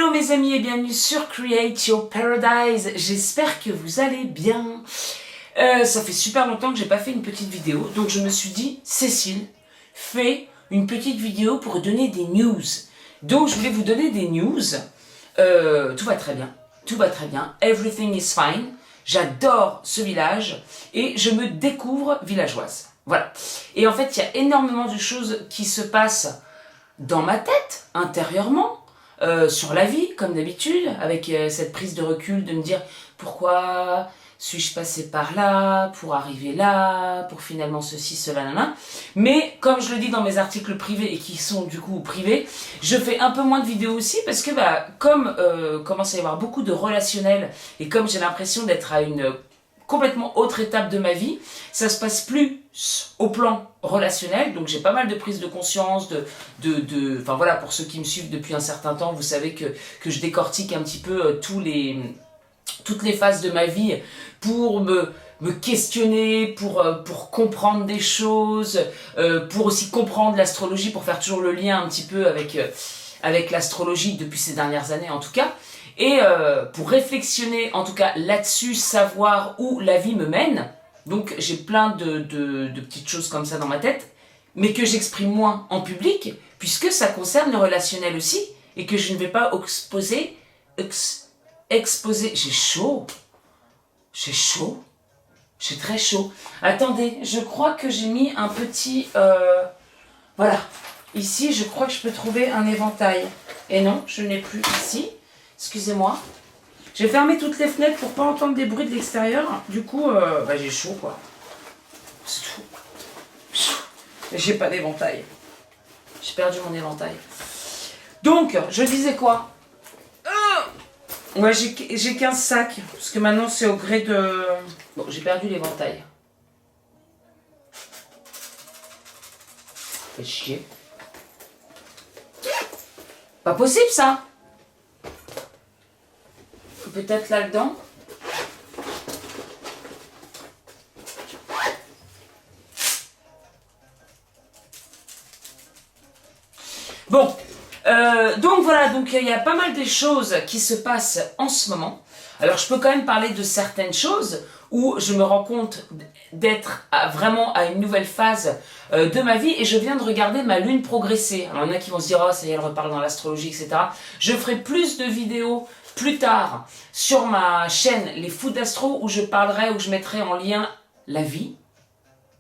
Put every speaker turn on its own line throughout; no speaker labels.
Hello mes amis et bienvenue sur Create Your Paradise, j'espère que vous allez bien. Ça fait super longtemps que j'ai pas fait une petite vidéo, donc je me suis dit, Cécile, fais une petite vidéo pour donner des news. Donc je voulais vous donner des news, tout va très bien, everything is fine, j'adore ce village et je me découvre villageoise. Voilà. Et en fait, il y a énormément de choses qui se passent dans ma tête, intérieurement, sur la vie, comme d'habitude, avec cette prise de recul de me dire pourquoi suis-je passé par là, pour arriver là, pour finalement ceci, cela, nanana. Mais comme je le dis dans mes articles privés et qui sont du coup privés, je fais un peu moins de vidéos aussi parce que comme commence à y avoir beaucoup de relationnel et comme j'ai l'impression d'être à une complètement autre étape de ma vie, ça se passe plus au plan relationnel, donc j'ai pas mal de prises de conscience, enfin voilà, pour ceux qui me suivent depuis un certain temps, vous savez que je décortique un petit peu toutes les phases de ma vie pour me questionner, pour comprendre des choses, pour aussi comprendre l'astrologie, pour faire toujours le lien un petit peu avec l'astrologie depuis ces dernières années en tout cas, et pour réflexionner en tout cas là-dessus, savoir où la vie me mène. Donc j'ai plein de petites choses comme ça dans ma tête, mais que j'exprime moins en public, puisque ça concerne le relationnel aussi, et que je ne vais pas exposer. J'ai chaud, j'ai très chaud. Attendez, je crois que j'ai mis un petit... voilà, ici je crois que je peux trouver un éventail. Et non, je n'ai plus ici, excusez-moi. J'ai fermé toutes les fenêtres pour pas entendre des bruits de l'extérieur. Du coup, j'ai chaud quoi. C'est tout. J'ai pas d'éventail. J'ai perdu mon éventail. Donc, je disais quoi? Ouais, j'ai 15 sacs. Parce que maintenant, c'est au gré de... Bon, j'ai perdu l'éventail. Fait chier. Pas possible ça. Peut-être là-dedans. Bon, donc voilà, donc il y a pas mal de choses qui se passent en ce moment. Alors je peux quand même parler de certaines choses où je me rends compte d'être vraiment à une nouvelle phase de ma vie et je viens de regarder ma lune progresser. Alors il y en a qui vont se dire, oh ça y est, elle reparle dans l'astrologie, etc. Je ferai plus de vidéos plus tard sur ma chaîne Les Fous d'Astro où je mettrai en lien la vie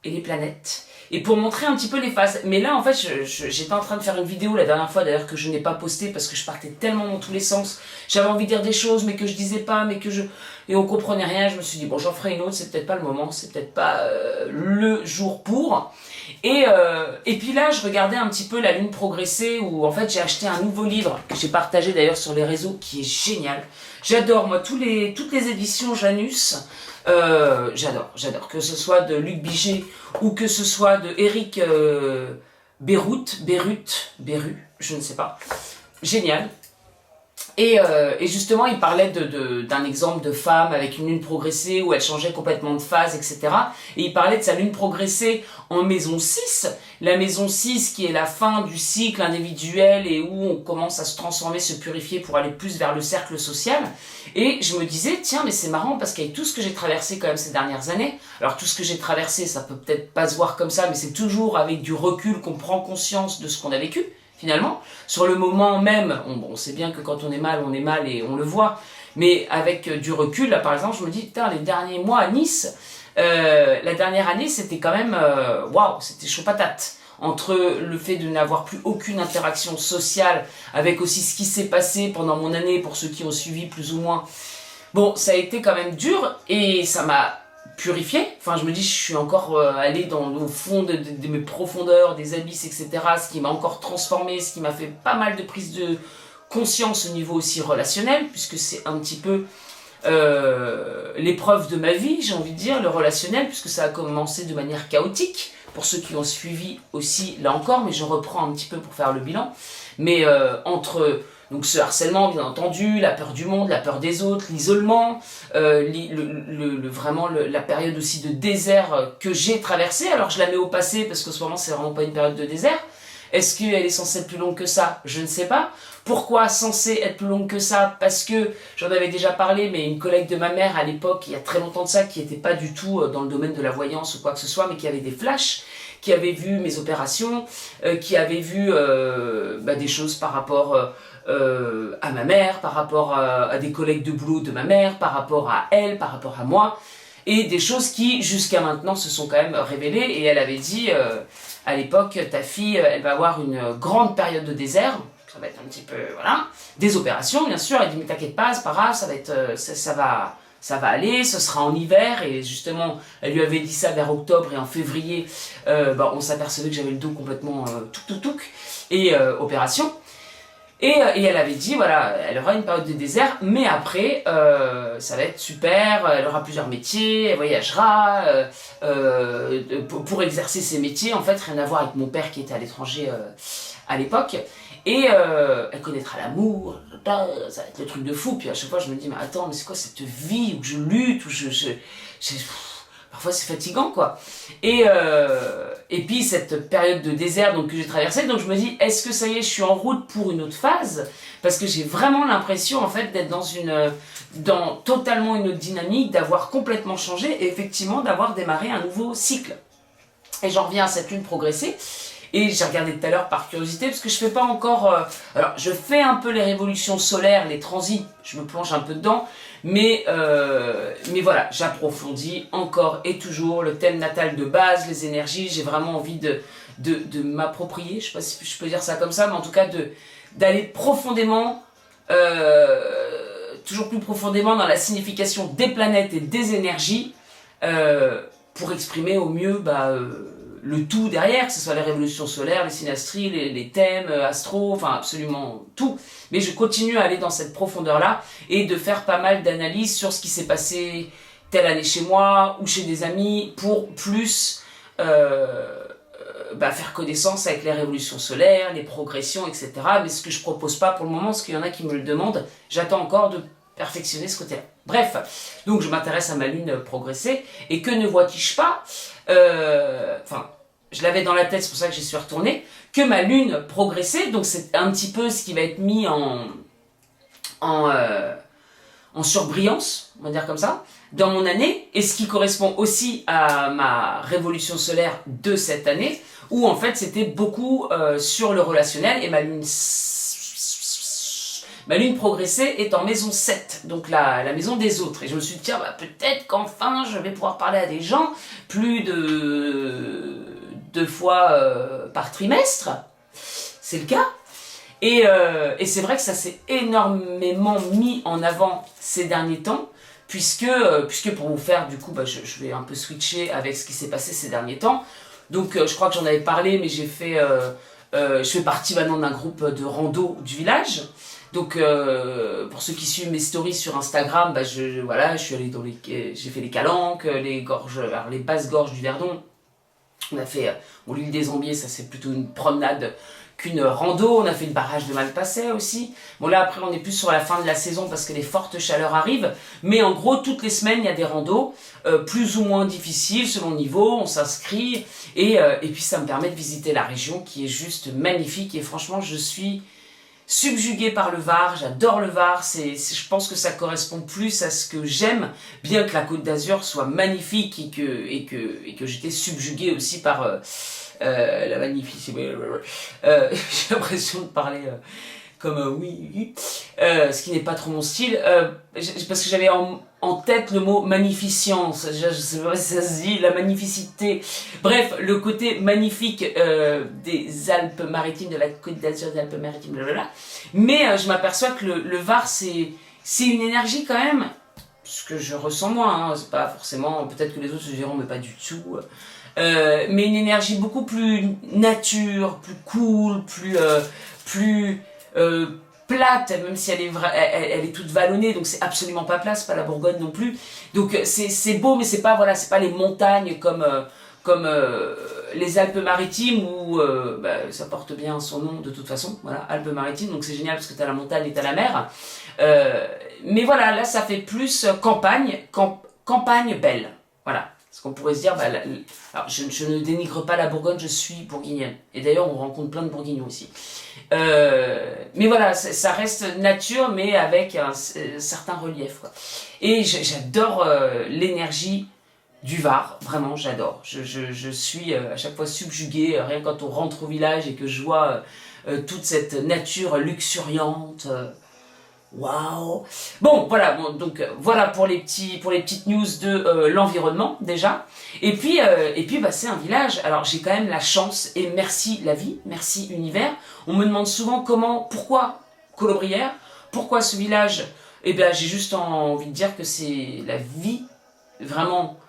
et les planètes et pour montrer un petit peu les phases. Mais là en fait j'étais en train de faire une vidéo la dernière fois d'ailleurs que je n'ai pas postée parce que je partais tellement dans tous les sens, j'avais envie de dire des choses mais que je disais pas, et on comprenait rien. Je me suis dit bon, j'en ferai une autre, c'est peut-être pas le moment, c'est peut-être pas le jour pour. Et puis là je regardais un petit peu la lune progresser où en fait j'ai acheté un nouveau livre que j'ai partagé d'ailleurs sur les réseaux qui est génial. J'adore moi toutes les éditions Janus. J'adore, que ce soit de Luc Biget ou que ce soit de Eric Beru, je ne sais pas. Génial. Et justement, il parlait d'un exemple de femme avec une lune progressée où elle changeait complètement de phase, etc. Et il parlait de sa lune progressée en maison 6, la maison 6 qui est la fin du cycle individuel et où on commence à se transformer, se purifier pour aller plus vers le cercle social. Et je me disais, tiens, mais c'est marrant parce qu'avec tout ce que j'ai traversé quand même ces dernières années, alors tout ce que j'ai traversé, ça peut peut-être pas se voir comme ça, mais c'est toujours avec du recul qu'on prend conscience de ce qu'on a vécu. Finalement, sur le moment même, on sait bien que quand on est mal et on le voit, mais avec du recul, là par exemple, je me dis, putain, les derniers mois à Nice, la dernière année, c'était quand même, waouh, c'était chaud patate. Entre le fait de n'avoir plus aucune interaction sociale, avec aussi ce qui s'est passé pendant mon année, pour ceux qui ont suivi plus ou moins, bon, ça a été quand même dur, et ça m'a purifié. Enfin, je me dis, je suis encore allé au fond de mes profondeurs, des abysses, etc. Ce qui m'a encore transformé, ce qui m'a fait pas mal de prise de conscience au niveau aussi relationnel, puisque c'est un petit peu l'épreuve de ma vie, j'ai envie de dire, le relationnel, puisque ça a commencé de manière chaotique, pour ceux qui ont suivi aussi, là encore, mais je reprends un petit peu pour faire le bilan. Mais entre... Donc ce harcèlement, bien entendu, la peur du monde, la peur des autres, l'isolement, vraiment la période aussi de désert que j'ai traversée. Alors je la mets au passé parce qu'en ce moment c'est vraiment pas une période de désert, Est-ce qu'elle est censée être plus longue que ça? Je ne sais pas. Pourquoi censée être plus longue que ça? Parce que, j'en avais déjà parlé, mais une collègue de ma mère à l'époque, il y a très longtemps de ça, qui n'était pas du tout dans le domaine de la voyance ou quoi que ce soit, mais qui avait des flashs, qui avait vu mes opérations, qui avait vu des choses par rapport à ma mère, par rapport à des collègues de boulot de ma mère, par rapport à elle, par rapport à moi, et des choses qui, jusqu'à maintenant, se sont quand même révélées, et elle avait dit, à l'époque, ta fille, elle va avoir une grande période de désert, ça va être un petit peu, voilà, des opérations, bien sûr. Elle dit, mais t'inquiète pas, c'est pas grave, ça va être, ça va aller, ce sera en hiver. Et justement, elle lui avait dit ça vers octobre, et en février, on s'apercevait que j'avais le dos complètement touc, et opération. Et elle avait dit, voilà, elle aura une période de désert, mais après, ça va être super, elle aura plusieurs métiers, elle voyagera, pour exercer ses métiers, en fait, rien à voir avec mon père qui était à l'étranger à l'époque. Et elle connaîtra l'amour, ça va être le truc de fou. Puis à chaque fois, je me dis, mais attends, mais c'est quoi cette vie où je lutte, où parfois c'est fatigant, quoi. Et puis cette période de désert donc, que j'ai traversée, donc je me dis, est-ce que ça y est, je suis en route pour une autre phase? Parce que j'ai vraiment l'impression, en fait, d'être dans totalement une autre dynamique, d'avoir complètement changé, et effectivement d'avoir démarré un nouveau cycle. Et j'en reviens à cette lune progressée. Et j'ai regardé tout à l'heure par curiosité, parce que je fais pas encore... alors, je fais un peu les révolutions solaires, les transits, je me plonge un peu dedans, mais voilà, j'approfondis encore et toujours le thème natal de base, les énergies. J'ai vraiment envie de m'approprier, je sais pas si je peux dire ça comme ça, mais en tout cas d'aller profondément, toujours plus profondément dans la signification des planètes et des énergies, pour exprimer au mieux... le tout derrière, que ce soit les révolutions solaires, les synastries, les thèmes, astro, enfin absolument tout. Mais je continue à aller dans cette profondeur-là et de faire pas mal d'analyses sur ce qui s'est passé telle année chez moi ou chez des amis pour plus faire connaissance avec les révolutions solaires, les progressions, etc. Mais ce que je propose pas pour le moment, parce qu'il y en a qui me le demandent, j'attends encore de perfectionner ce côté-là. Bref, donc je m'intéresse à ma lune progressée, et que ne vois-tu pas, je l'avais dans la tête, c'est pour ça que j'y suis retournée, que ma lune progressée, donc c'est un petit peu ce qui va être mis en surbrillance, on va dire comme ça, dans mon année, et ce qui correspond aussi à ma révolution solaire de cette année, où en fait c'était beaucoup sur le relationnel, et ma lune progressée est en maison 7, donc la maison des autres. Et je me suis dit, tiens, peut-être qu'enfin je vais pouvoir parler à des gens plus de 2 fois par trimestre. C'est le cas. Et c'est vrai que ça s'est énormément mis en avant ces derniers temps, puisque pour vous faire, du coup, je vais un peu switcher avec ce qui s'est passé ces derniers temps. Donc je crois que j'en avais parlé, mais je fais partie maintenant d'un groupe de rando du village. Donc pour ceux qui suivent mes stories sur Instagram, je suis allé j'ai fait les calanques, les basses gorges du Verdon. On a fait l'île des Ambiers, ça c'est plutôt une promenade qu'une rando. On a fait le barrage de Malpasset aussi. Bon là après on est plus sur la fin de la saison parce que les fortes chaleurs arrivent. Mais en gros toutes les semaines il y a des randos, plus ou moins difficiles selon le niveau, on s'inscrit. Et puis ça me permet de visiter la région qui est juste magnifique. Et franchement je suis subjuguée par le Var, j'adore le Var, je pense que ça correspond plus à ce que j'aime, bien que la Côte d'Azur soit magnifique et que j'étais subjuguée aussi par la magnificité. J'ai l'impression de parler comme oui, ce qui n'est pas trop mon style, parce que j'avais en tête le mot magnificence, je sais pas si ça se dit, la magnificité. Bref, le côté magnifique des Alpes-Maritimes, de la Côte d'Azur des Alpes-Maritimes, blablabla. Mais je m'aperçois que le Var, c'est une énergie quand même, ce que je ressens moi, hein, c'est pas forcément, peut-être que les autres se diront, mais pas du tout. Mais une énergie beaucoup plus nature, plus cool, plus plate, même si elle est toute vallonnée, donc c'est absolument pas plat, c'est pas la Bourgogne non plus. Donc c'est beau, mais c'est pas les montagnes comme les Alpes-Maritimes où ça porte bien son nom de toute façon. Voilà, Alpes-Maritimes, donc c'est génial parce que t'as la montagne et t'as la mer. Mais voilà, là ça fait plus campagne belle. Voilà. Parce qu'on pourrait se dire, bah, alors je ne dénigre pas la Bourgogne, je suis bourguignonne. Et d'ailleurs, on rencontre plein de bourguignons aussi. Mais voilà, ça reste nature, mais avec un certain relief, quoi. Et j'adore l'énergie du Var, vraiment, j'adore. Je suis à chaque fois subjuguée, rien quand on rentre au village et que je vois toute cette nature luxuriante. Waouh! Bon, voilà, bon, donc voilà pour les petites news de l'environnement déjà. Et puis bah, c'est un village. Alors j'ai quand même la chance et merci la vie, merci l'univers. On me demande souvent pourquoi Colobrières, pourquoi ce village? Et bien j'ai juste envie de dire que c'est la vie vraiment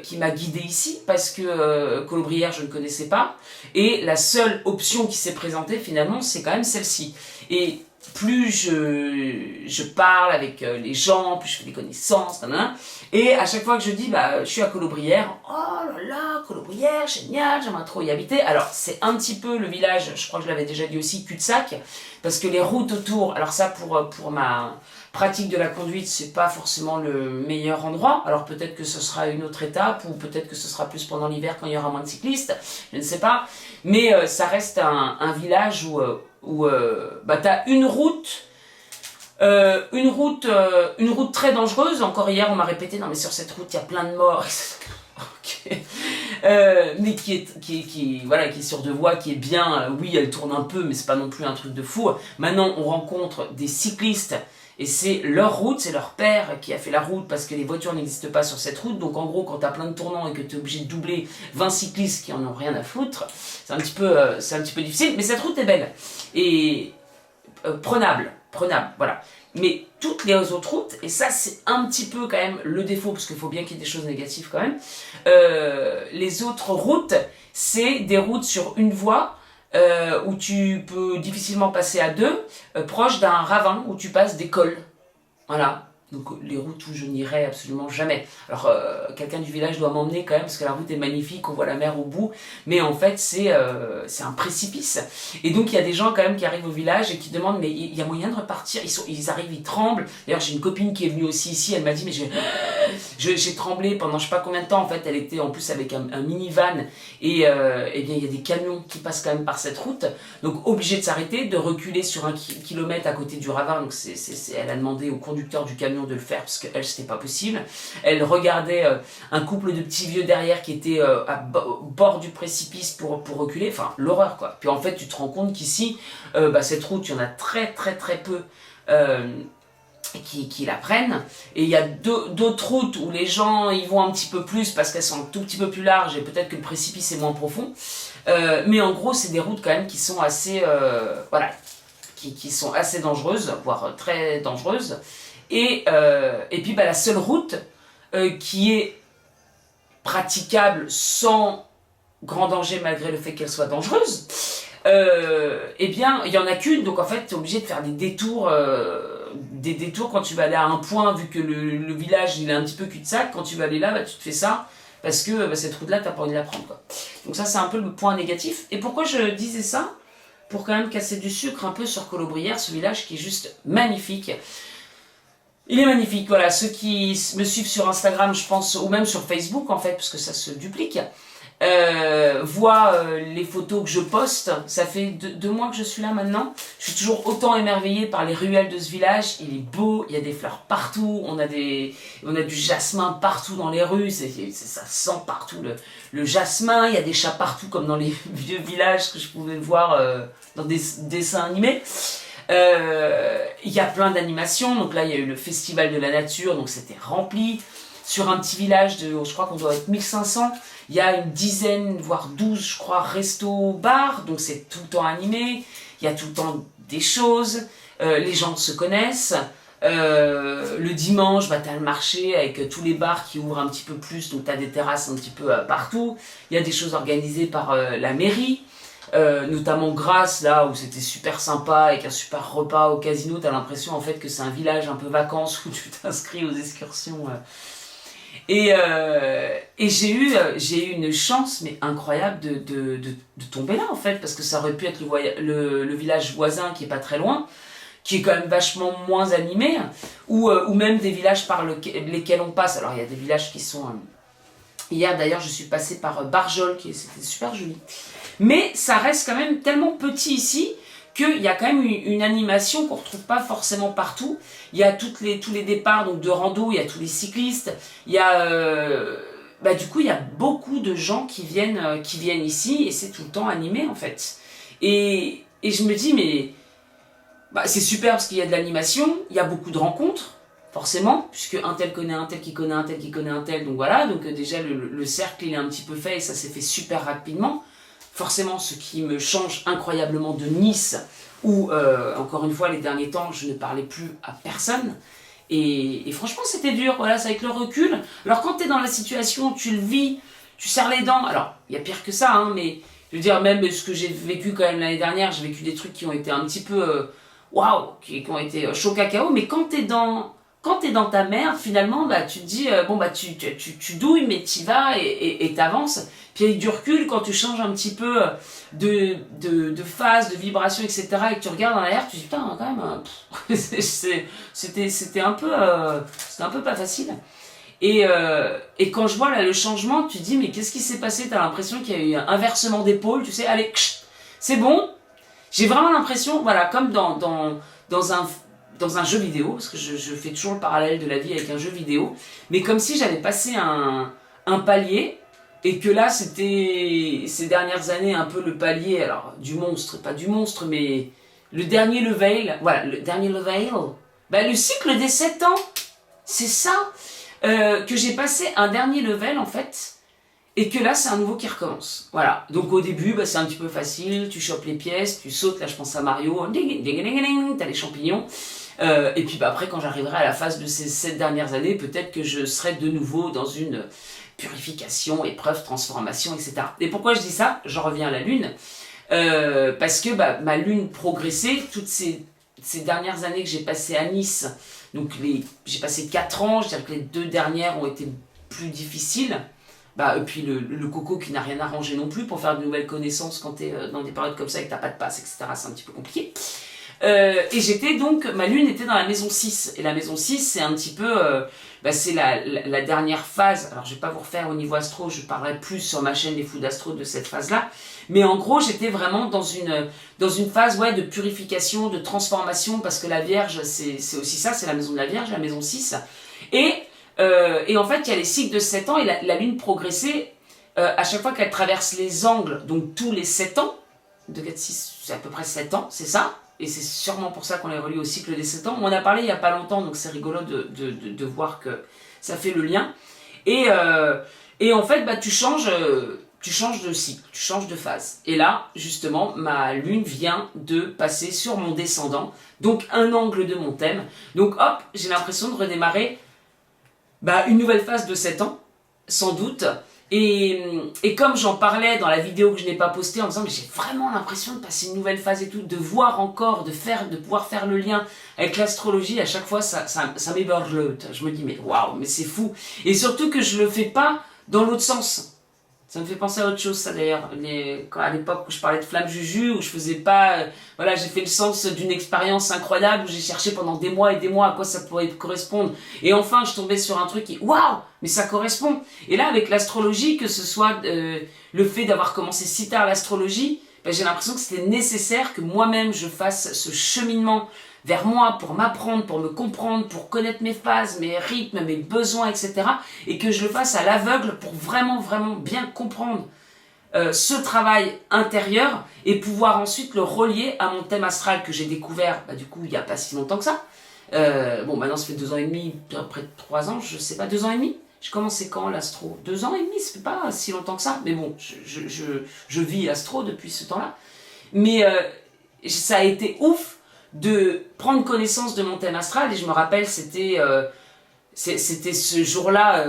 qui m'a guidée ici parce que Colobrières je ne connaissais pas et la seule option qui s'est présentée finalement c'est quand même celle-ci. Et plus je parle avec les gens, plus je fais des connaissances, et à chaque fois que je dis bah je suis à Colobrières, oh là là, Colobrières, génial, j'aimerais trop y habiter. Alors c'est un petit peu le village, je crois que je l'avais déjà dit aussi, cul-de-sac, parce que les routes autour, alors ça pour ma pratique de la conduite, c'est pas forcément le meilleur endroit, alors peut-être que ce sera une autre étape, ou peut-être que ce sera plus pendant l'hiver quand il y aura moins de cyclistes, je ne sais pas, mais ça reste un village où bah, tu as une route très dangereuse. Encore hier, on m'a répété, non mais sur cette route, il y a plein de morts. Ok. Mais voilà, qui est sur deux voies, qui est bien, oui, elle tourne un peu, mais c'est pas non plus un truc de fou. Maintenant, on rencontre des cyclistes, et c'est leur route, c'est leur père qui a fait la route, parce que les voitures n'existent pas sur cette route. Donc en gros, quand tu as plein de tournants et que tu es obligé de doubler 20 cyclistes qui en ont rien à foutre, c'est un petit peu difficile, mais cette route est belle. Et prenable, voilà. Mais toutes les autres routes, et ça c'est un petit peu quand même le défaut, parce qu'il faut bien qu'il y ait des choses négatives quand même, les autres routes, c'est des routes sur une voie, où tu peux difficilement passer à deux, proche d'un ravin où tu passes des cols. Voilà. Donc les routes où je n'irai absolument jamais. Alors quelqu'un du village doit m'emmener quand même parce que la route est magnifique, on voit la mer au bout, mais en fait c'est un précipice. Et donc il y a des gens quand même qui arrivent au village et qui demandent mais il y a moyen de repartir, ils arrivent, ils tremblent. D'ailleurs j'ai une copine qui est venue aussi ici, elle m'a dit mais j'ai tremblé pendant je sais pas combien de temps. En fait elle était en plus avec un minivan et eh bien il y a des camions qui passent quand même par cette route, donc obligé de s'arrêter, de reculer sur 1 kilomètre à côté du ravin. Donc elle a demandé au conducteur du camion de le faire parce qu'elle c'était pas possible. Elle regardait un couple de petits vieux derrière qui étaient au bord du précipice pour reculer, enfin l'horreur quoi. Puis en fait tu te rends compte qu'ici bah, cette route il y en a très peu qui la prennent, et il y a d'autres routes où les gens y vont un petit peu plus parce qu'elles sont un tout petit peu plus larges et peut-être que le précipice est moins profond, mais en gros c'est des routes quand même qui sont assez voilà, qui sont assez dangereuses, voire très dangereuses. Et puis bah, la seule route qui est praticable sans grand danger malgré le fait qu'elle soit dangereuse, eh bien il n'y en a qu'une, donc en fait tu es obligé de faire des détours quand tu vas aller à un point, vu que le village il est un petit peu cul-de-sac. Quand tu vas aller là, bah, tu te fais ça parce que bah, cette route là t'as pas envie de la prendre quoi. Donc ça c'est un peu le point négatif. Et pourquoi je disais ça? Pour quand même casser du sucre un peu sur Colobrières, ce village qui est juste magnifique. Il est magnifique, voilà, ceux qui me suivent sur Instagram, je pense, ou même sur Facebook en fait, parce que ça se duplique, voient les photos que je poste. Ça fait 2 mois que je suis là maintenant. Je suis toujours autant émerveillée par les ruelles de ce village. Il est beau, il y a des fleurs partout, on a du jasmin partout dans les rues, ça sent partout le jasmin. Il y a des chats partout comme dans les vieux villages que je pouvais voir dans des dessins animés. Il y a plein d'animations, donc là il y a eu le festival de la nature, donc c'était rempli. Sur un petit village de, je crois qu'on doit être 1500, il y a une dizaine, voire 12, je crois, restos, bars, donc c'est tout le temps animé, il y a tout le temps des choses, les gens se connaissent. Le dimanche, bah, tu as le marché avec tous les bars qui ouvrent un petit peu plus, donc tu as des terrasses un petit peu partout. Il y a des choses organisées par la mairie. Notamment Grasse, là où c'était super sympa avec un super repas au casino. T'as l'impression en fait que c'est un village un peu vacances où tu t'inscris aux excursions. Et j'ai eu une chance mais incroyable de tomber là en fait, parce que ça aurait pu être le village voisin qui est pas très loin, qui est quand même vachement moins animé, ou même des villages par lesquels on passe. Alors il y a des villages qui sont Hier d'ailleurs je suis passée par Barjol, c'était super joli. Mais ça reste quand même tellement petit ici qu'il y a quand même une animation qu'on ne retrouve pas forcément partout. Il y a tous les départs donc, de rando, il y a tous les cyclistes, il y a... du coup il y a beaucoup de gens qui viennent ici et c'est tout le temps animé en fait. Et je me dis mais c'est super parce qu'il y a de l'animation, il y a beaucoup de rencontres, forcément, puisque un tel connaît un tel qui connaît un tel qui connaît un tel, donc voilà, donc déjà le cercle il est un petit peu fait et ça s'est fait super rapidement. Forcément, ce qui me change incroyablement de Nice, où, encore une fois, les derniers temps, je ne parlais plus à personne. Et franchement, c'était dur, voilà, c'est avec le recul. Alors, quand tu es dans la situation, tu le vis, tu serres les dents. Alors, il y a pire que ça, hein, mais je veux dire, même ce que j'ai vécu quand même l'année dernière, j'ai vécu des trucs qui ont été un petit peu, waouh, qui ont été chaud cacao, mais quand tu es dans ta merde, finalement, tu te dis, tu douilles, mais tu vas et t'avances. Puis avec du recul, quand tu changes un petit peu de phase, de vibration, etc., et que tu regardes en arrière, tu te dis, putain, quand même, c'était un peu pas facile. Et quand je vois là, le changement, tu te dis, mais qu'est-ce qui s'est passé? T'as l'impression qu'il y a eu un inversement d'épaule, tu sais, allez, c'est bon. J'ai vraiment l'impression, voilà, comme dans un jeu vidéo, parce que je fais toujours le parallèle de la vie avec un jeu vidéo, mais comme si j'avais passé un palier, et que là, c'était ces dernières années un peu le palier, alors du monstre, pas du monstre, mais le dernier level, voilà, le dernier level, le cycle des 7 ans, c'est ça, que j'ai passé un dernier level en fait, et que là, c'est un nouveau qui recommence. Voilà. Donc au début, c'est un petit peu facile, tu chopes les pièces, tu sautes, là je pense à Mario, t'as les champignons. Et puis après, quand j'arriverai à la phase de ces 7 dernières années, peut-être que je serai de nouveau dans une purification, épreuve, transformation, etc. Et pourquoi je dis ça? J'en reviens à la Lune. Parce que ma Lune progressait, toutes ces dernières années que j'ai passées à Nice, donc j'ai passé 4 ans, je dirais que les 2 dernières ont été plus difficiles. Et puis le coco qui n'a rien arrangé non plus pour faire de nouvelles connaissances quand tu es dans des périodes comme ça et que tu n'as pas de passe, etc. C'est un petit peu compliqué. Et j'étais donc, ma lune était dans la maison 6. Et la maison 6, c'est un petit peu, c'est la dernière phase. Alors je vais pas vous refaire au niveau astro, je parlerai plus sur ma chaîne Les Fous d'Astro de cette phase-là. Mais en gros, j'étais vraiment dans une phase de purification, de transformation, parce que la Vierge, c'est aussi ça, c'est la maison de la Vierge, la maison 6. Et en fait, il y a les cycles de 7 ans et la lune progressait à chaque fois qu'elle traverse les angles, donc tous les 7 ans, 2, 4, 6, c'est à peu près 7 ans, c'est ça. Et c'est sûrement pour ça qu'on les relie au cycle des 7 ans. On en a parlé il n'y a pas longtemps, donc c'est rigolo de voir que ça fait le lien. Et en fait, tu changes de cycle, tu changes de phase. Et là, justement, ma lune vient de passer sur mon descendant, donc un angle de mon thème. Donc hop, j'ai l'impression de redémarrer une nouvelle phase de 7 ans, sans doute. Et comme j'en parlais dans la vidéo que je n'ai pas postée en disant mais j'ai vraiment l'impression de passer une nouvelle phase et tout, de voir encore, de pouvoir faire le lien avec l'astrologie, à chaque fois ça m'éberlote. Je me dis mais waouh, mais c'est fou. Et surtout que je le fais pas dans l'autre sens. Ça me fait penser à autre chose, ça d'ailleurs. À l'époque où je parlais de Flamme Juju, où je faisais pas... j'ai fait le sens d'une expérience incroyable, où j'ai cherché pendant des mois et des mois à quoi ça pourrait correspondre. Et enfin, je tombais sur un truc qui... Waouh, mais ça correspond. Et là, avec l'astrologie, que ce soit le fait d'avoir commencé si tard l'astrologie, j'ai l'impression que c'était nécessaire que moi-même je fasse ce cheminement vers moi pour m'apprendre, pour me comprendre, pour connaître mes phases, mes rythmes, mes besoins, etc. Et que je le fasse à l'aveugle pour vraiment, vraiment bien comprendre ce travail intérieur et pouvoir ensuite le relier à mon thème astral que j'ai découvert, du coup, il n'y a pas si longtemps que ça. Maintenant, ça fait 2 ans et demi, près de 3 ans, je sais pas, 2 ans et demi. J'ai commencé quand l'astro? 2 ans et demi, ça fait pas si longtemps que ça. Mais bon, je vis l'astro depuis ce temps-là. Mais ça a été ouf de prendre connaissance de mon thème astral. Et je me rappelle, c'était ce jour-là,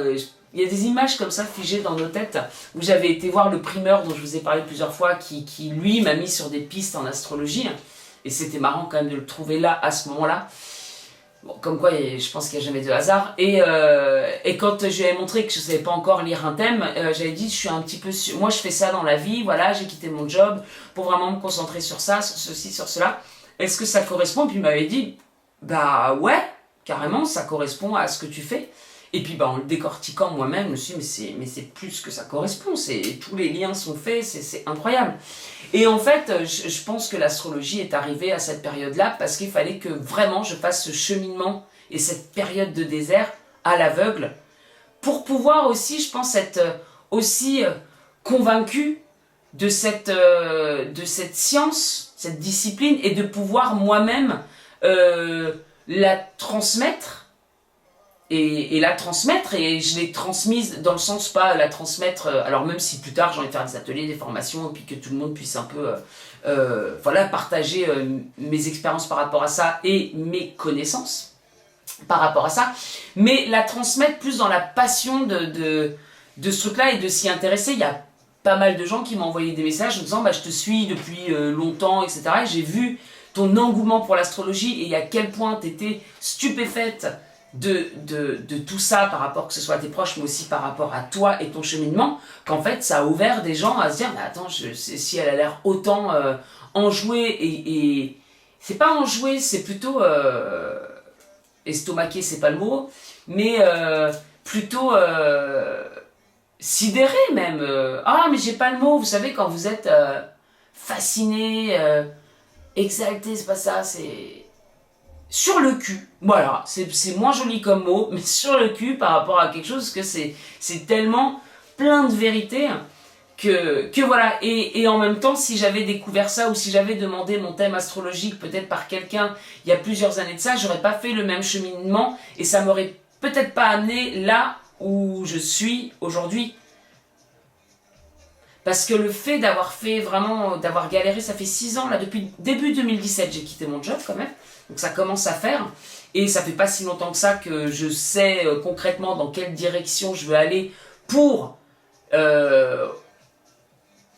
il y a des images comme ça figées dans nos têtes, où j'avais été voir le primeur dont je vous ai parlé plusieurs fois, qui lui m'a mis sur des pistes en astrologie. Et c'était marrant quand même de le trouver là, à ce moment-là. Bon, comme quoi, je pense qu'il n'y a jamais de hasard. Et quand je lui ai montré que je ne savais pas encore lire un thème, j'avais dit, je suis un petit peu... Moi, je fais ça dans la vie, voilà, j'ai quitté mon job pour vraiment me concentrer sur ça, sur ceci, sur cela. Est-ce que ça correspond? Puis il m'avait dit, ouais, carrément, ça correspond à ce que tu fais. Et puis en le décortiquant moi-même, je me suis dit, mais c'est plus que ça correspond, tous les liens sont faits, c'est incroyable. Et en fait, je pense que l'astrologie est arrivée à cette période-là parce qu'il fallait que vraiment je fasse ce cheminement et cette période de désert à l'aveugle pour pouvoir aussi, je pense, être aussi convaincu de cette science, cette discipline, et de pouvoir moi-même la transmettre. Et la transmettre, et je l'ai transmise dans le sens pas la transmettre, alors même si plus tard j'ai envie de faire des ateliers, des formations, et puis que tout le monde puisse un peu voilà, partager mes expériences par rapport à ça et mes connaissances par rapport à ça, mais la transmettre plus dans la passion de ce truc-là et de s'y intéresser. Il y a pas mal de gens qui m'ont envoyé des messages en disant bah, je te suis depuis longtemps, etc. Et j'ai vu ton engouement pour l'astrologie et à quel point tu étais stupéfaite de tout ça par rapport que ce soit à tes proches, mais aussi par rapport à toi et ton cheminement, qu'en fait ça a ouvert des gens à se dire bah, attends, si elle a l'air autant enjouée et c'est pas enjouée, c'est plutôt estomaqué, c'est pas le mot, mais plutôt sidéré même. Ah mais j'ai pas le mot, vous savez quand vous êtes fasciné, exalté, c'est pas ça, c'est sur le cul. Voilà, c'est moins joli comme mot, mais sur le cul par rapport à quelque chose que c'est tellement plein de vérité que voilà. Et en même temps, si j'avais découvert ça ou si j'avais demandé mon thème astrologique peut-être par quelqu'un il y a plusieurs années de ça, j'aurais pas fait le même cheminement et ça m'aurait peut-être pas amené là où je suis aujourd'hui. Parce que le fait d'avoir fait vraiment, d'avoir galéré, ça fait 6 ans, là, depuis début 2017, j'ai quitté mon job quand même. Donc ça commence à faire. Et ça fait pas si longtemps que ça que je sais concrètement dans quelle direction je veux aller pour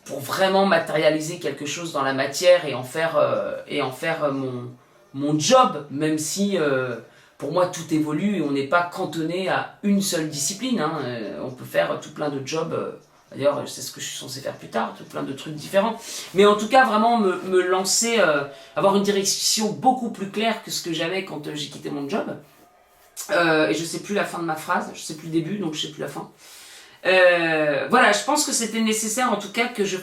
vraiment matérialiser quelque chose dans la matière et en faire mon job, même si pour moi tout évolue et on n'est pas cantonné à une seule discipline. Hein. On peut faire tout plein de jobs. D'ailleurs, c'est ce que je suis censé faire plus tard, tout plein de trucs différents. Mais en tout cas, vraiment me lancer, avoir une direction beaucoup plus claire que ce que j'avais quand j'ai quitté mon job. Et je sais plus la fin de ma phrase, je sais plus le début, donc je sais plus la fin. Voilà, je pense que c'était nécessaire en tout cas que je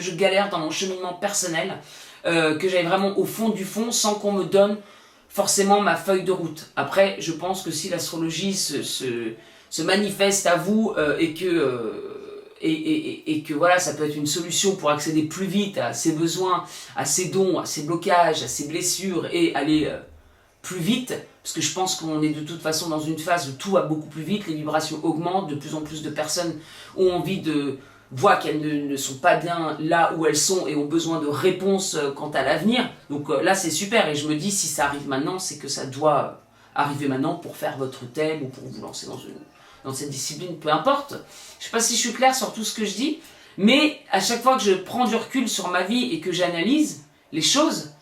galère dans mon cheminement personnel, que j'aille vraiment au fond du fond sans qu'on me donne forcément ma feuille de route. Après, je pense que si l'astrologie se manifeste à vous et que voilà, ça peut être une solution pour accéder plus vite à ses besoins, à ses dons, à ses blocages, à ses blessures et aller plus vite, parce que je pense qu'on est de toute façon dans une phase où tout va beaucoup plus vite, les vibrations augmentent, de plus en plus de personnes ont envie voient qu'elles ne sont pas bien là où elles sont et ont besoin de réponses quant à l'avenir. Donc là c'est super et je me dis si ça arrive maintenant, c'est que ça doit arriver maintenant pour faire votre thème ou pour vous lancer dans cette discipline, peu importe. Je sais pas si je suis claire sur tout ce que je dis, mais à chaque fois que je prends du recul sur ma vie et que j'analyse les choses,